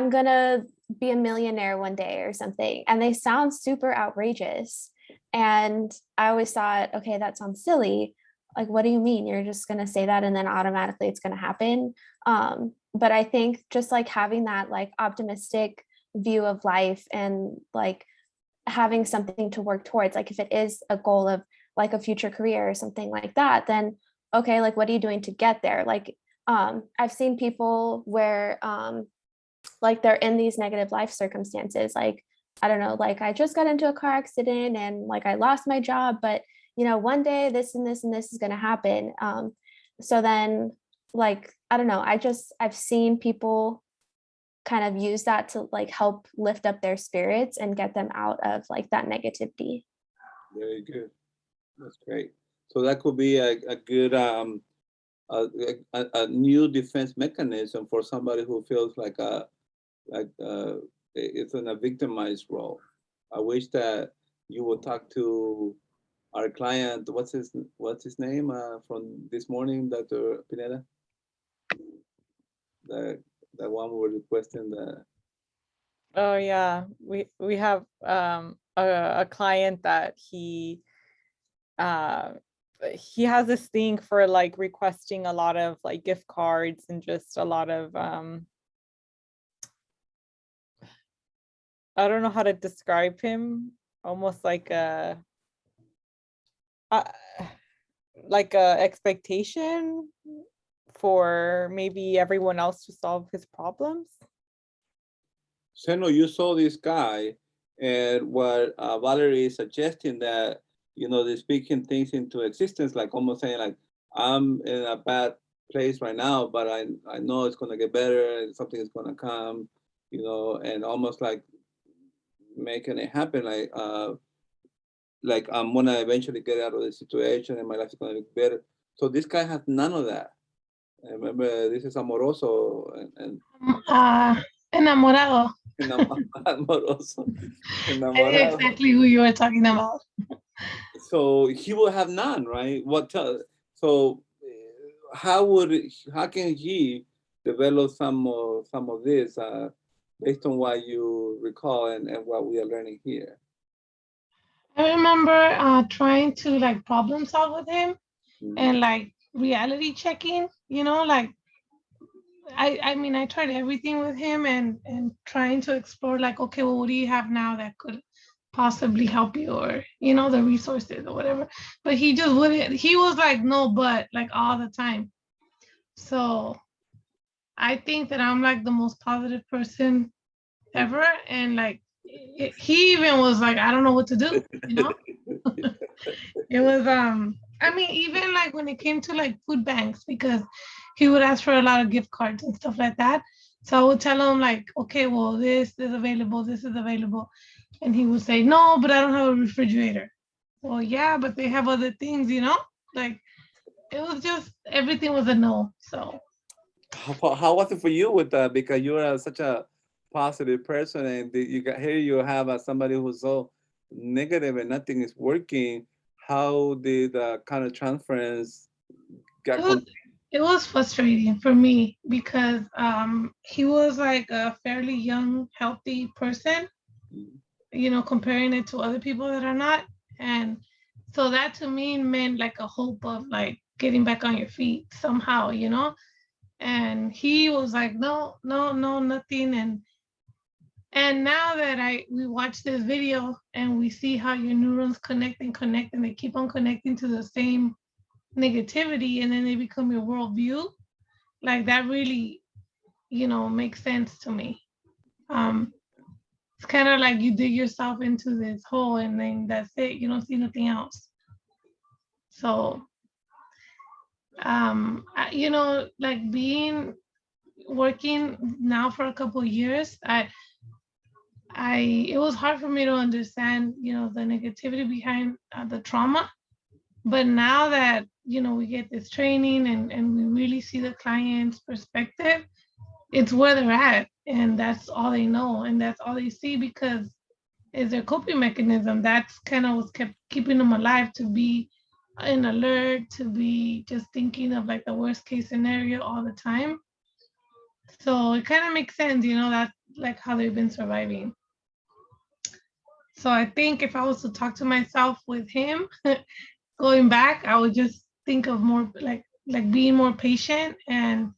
gonna be a millionaire one day or something. And they sound super outrageous. And I always thought, okay, that sounds silly. Like, what do you mean? You're just gonna say that and then automatically it's gonna happen. But I think just like having that like optimistic view of life and like having something to work towards, like if it is a goal of like a future career or something like that, then okay, like what are you doing to get there? Like I've seen people where like they're in these negative life circumstances, like I don't know, like I just got into a car accident and like I lost my job, but you know, one day this and this and this is going to happen. So then like I don't know, I've seen people kind of use that to like help lift up their spirits and get them out of like that negativity. Very good. That's great. So that could be a good a new defense mechanism for somebody who feels like it's in a victimized role. I wish that you would talk to our client. What's his name from this morning, Dr. Pineda? The one we were requesting the. Oh yeah, we have a client that he has this thing for like requesting a lot of like gift cards and just a lot of I don't know how to describe him, almost like a expectation for maybe everyone else to solve his problems. Seno, you saw this guy, and what Valerie is suggesting, that they're speaking things into existence, like almost saying like, I'm in a bad place right now, but I know it's gonna get better and something is gonna come, and almost like making it happen, like I'm gonna eventually get out of the situation and my life is gonna look better. So this guy has none of that. And remember, this is amoroso and Enamorado. amoroso. I knew exactly who you were talking about. So he will have none, right? So how can he develop some of this based on what you recall and what we are learning here? I remember trying to like problem solve with him and like reality checking, like I mean, I tried everything with him and trying to explore like, okay, well, what do you have now that could possibly help you, or the resources or whatever. But he just wouldn't. He was like, no, but like all the time. So I think that I'm like the most positive person ever, and like he even was like, I don't know what to do. It was I mean, even like when it came to like food banks, because he would ask for a lot of gift cards and stuff like that. So I would tell him like, okay, well, this is available, this is available. And he would say, no, but I don't have a refrigerator. Well, yeah, but they have other things, like it was just, everything was a no. So how was it for you with that? Because you are such a positive person, and you have somebody who's so negative and nothing is working. How did the kind of transference get? It was frustrating for me because he was like a fairly young, healthy person, comparing it to other people that are not. And so that to me meant like a hope of like getting back on your feet somehow, and he was like, no, nothing. And now that we watch this video and we see how your neurons connect and they keep on connecting to the same negativity, and then they become your worldview, like that really, makes sense to me. it's kind of like you dig yourself into this hole and then that's it. You don't see nothing else. So, you know, like working now for a couple of years, it was hard for me to understand, you know, the negativity behind the trauma. But now that, you know, we get this training and we really see the client's perspective, it's where they're at. And that's all they know. And that's all they see because is their coping mechanism. That's kind of what's kept keeping them alive, to be in alert, to be just thinking of like the worst case scenario all the time. So it kind of makes sense, you know, that's like how they've been surviving. So I think if I was to talk to myself with him going back, I would just think of more like being more patient, and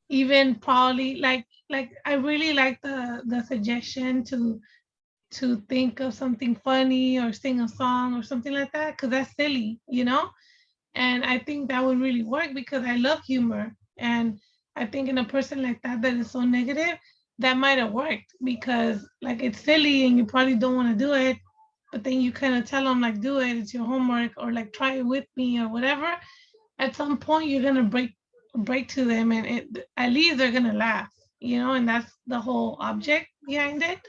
even probably like I really like the suggestion to think of something funny or sing a song or something like that, because that's silly, you know? And I think that would really work because I love humor. And I think in a person like that that is so negative, that might have worked because like it's silly and you probably don't want to do it, but then you kind of tell them like, do it, it's your homework, or like try it with me or whatever. At some point you're gonna break to them, and at least they're gonna laugh, you know, and that's the whole object behind it.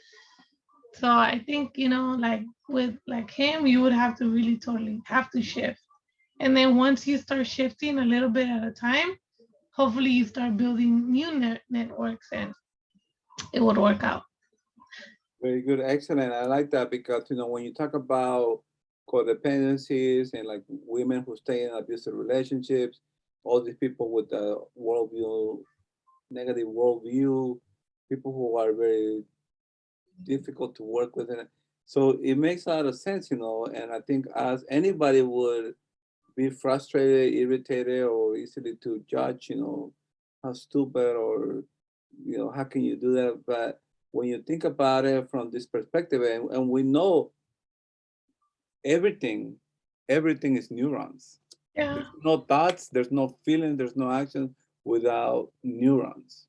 So I think, you know, like with like him, you would have to really totally have to shift. And then once you start shifting a little bit at a time, hopefully you start building new networks and it would work out. Very good, excellent. I like that because, you know, when you talk about codependencies and like women who stay in abusive relationships, all these people with the worldview, negative worldview, people who are very difficult to work with. And so it makes a lot of sense, you know, and I think as anybody would be frustrated, irritated, or easily to judge, you know, how stupid or, you know, how can you do that? But when you think about it from this perspective, and we know everything, everything is neurons. Yeah. There's no thoughts, there's no feeling, there's no action without neurons.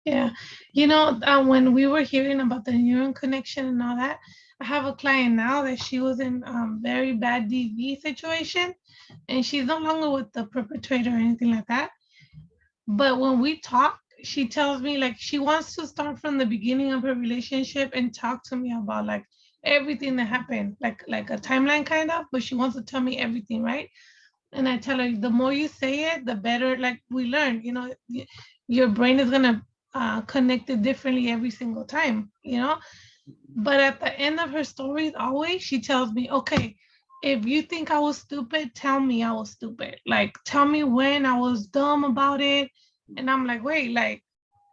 Yeah. You know, when we were hearing about the neuron connection and all that, I have a client now that she was in very bad DV situation, and she's no longer with the perpetrator or anything like that. But when we talk, she tells me like she wants to start from the beginning of her relationship and talk to me about like everything that happened, like a timeline kind of, but she wants to tell me everything, right? And I tell her the more you say it, the better like we learn, you know, your brain is gonna connect it differently every single time, you know. But at the end of her stories, always she tells me, okay, if you think I was stupid, tell me I was stupid. Like, tell me when I was dumb about it. And I'm like, wait, like,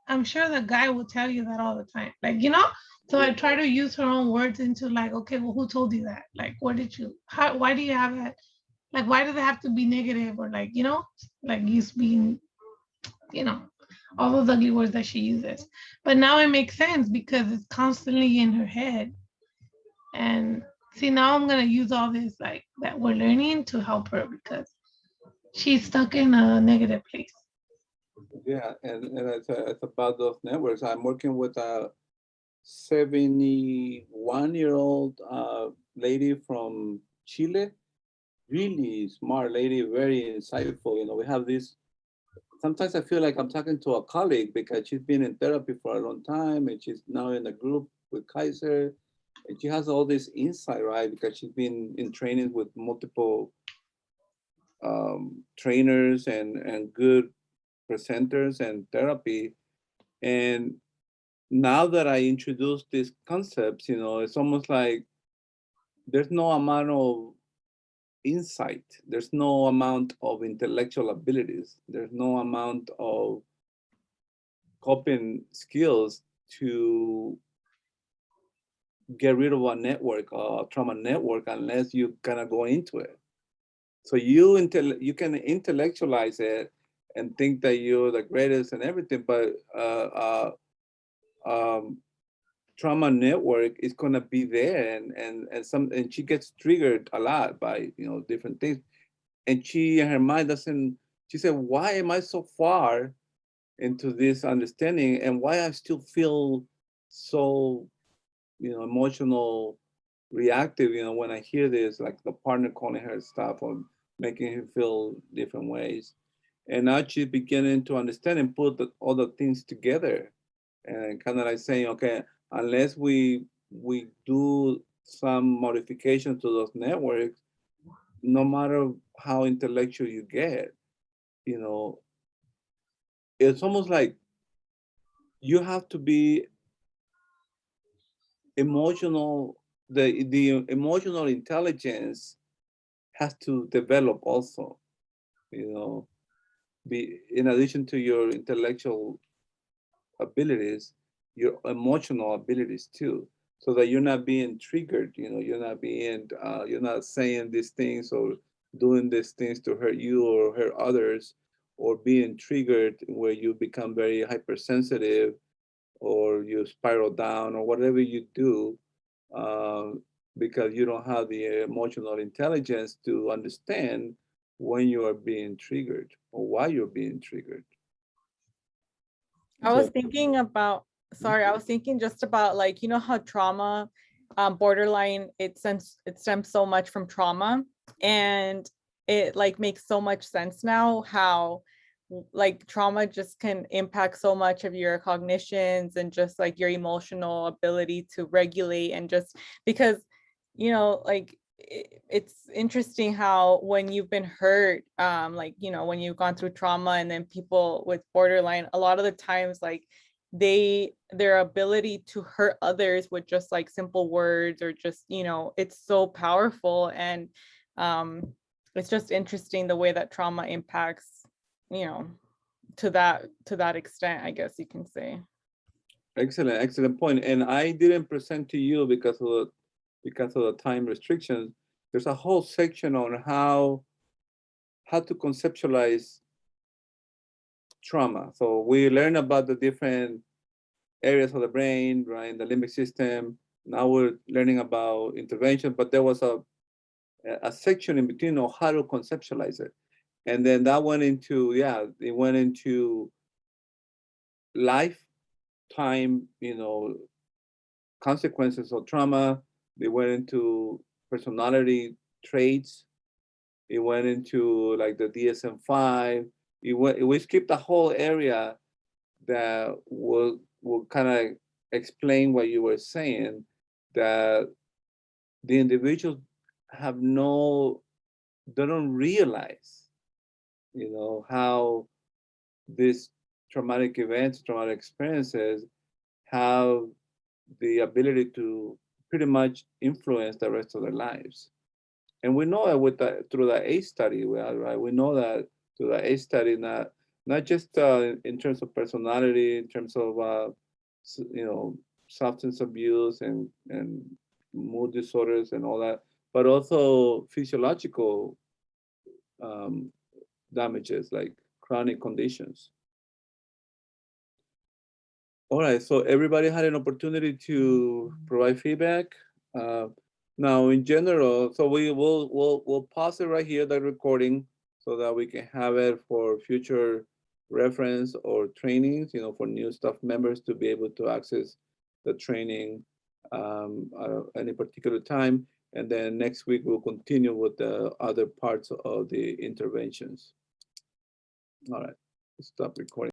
I'm sure the guy will tell you that all the time. Like, you know? So I try to use her own words into like, okay, well, who told you that? Like, where did you, why do you have that? Like, why does it have to be negative? Or like, you know, like he's being, you know, all those ugly words that she uses. But now it makes sense because it's constantly in her head. And see, now I'm gonna use all this like that we're learning to help her because she's stuck in a negative place. Yeah, and it's about those networks. I'm working with a 71-year-old lady from Chile, really smart lady, very insightful. You know, we have this, sometimes I feel like I'm talking to a colleague because she's been in therapy for a long time and she's now in a group with Kaiser. And she has all this insight, right? Because she's been in training with multiple trainers and good presenters and therapy. And now that I introduce these concepts, you know, it's almost like there's no amount of insight, there's no amount of intellectual abilities, there's no amount of coping skills to get rid of a network, a trauma network, unless you kind of go into it. So you can intellectualize it and think that you're the greatest and everything, but trauma network is gonna be there, and she gets triggered a lot by, you know, different things, and she in her mind doesn't. She said, "Why am I so far into this understanding, and why I still feel so emotional reactive, when I hear this, like the partner calling her stuff or making her feel different ways. And now she's beginning to understand and put all the things together, and kind of like saying, okay, unless we do some modifications to those networks, no matter how intellectual you get, it's almost like you have to be emotional. The emotional intelligence has to develop also, be in addition to your intellectual abilities, your emotional abilities too, so that you're not being triggered. You're not saying these things or doing these things to hurt you or hurt others, or being triggered where you become very hypersensitive or you spiral down or whatever you do, because you don't have the emotional intelligence to understand when you are being triggered or why you're being triggered. I was thinking about, sorry, I was thinking just about, like, how trauma, borderline, it stems so much from trauma, and it like makes so much sense now how like trauma just can impact so much of your cognitions and just like your emotional ability to regulate, and just because, like it's interesting how when you've been hurt, like, when you've gone through trauma, and then people with borderline, a lot of the times, like their ability to hurt others with just like simple words, or just, it's so powerful. And it's just interesting the way that trauma impacts, to that extent, I guess you can say. Excellent point. And I didn't present to you because of the time restrictions. There's a whole section on how to conceptualize trauma. So we learn about the different areas of the brain, right? The limbic system. Now we're learning about intervention, but there was a section in between on how to conceptualize it. And then that went into, it went into lifetime, consequences of trauma. They went into personality traits. It went into like the DSM-5. We skipped a whole area that will kind of explain what you were saying, that the individuals they don't realize, how these traumatic events, traumatic experiences have the ability to pretty much influence the rest of their lives. And we know it through the ACE study, right? We know that through the ACE study, not just in terms of personality, in terms of substance abuse and mood disorders and all that, but also physiological damages like chronic conditions. All right, so everybody had an opportunity to provide feedback. Now, in general, so we'll pause it right here, the recording, so that we can have it for future reference or trainings, for new staff members to be able to access the training at any particular time. And then next week, we'll continue with the other parts of the interventions. All right, stop recording.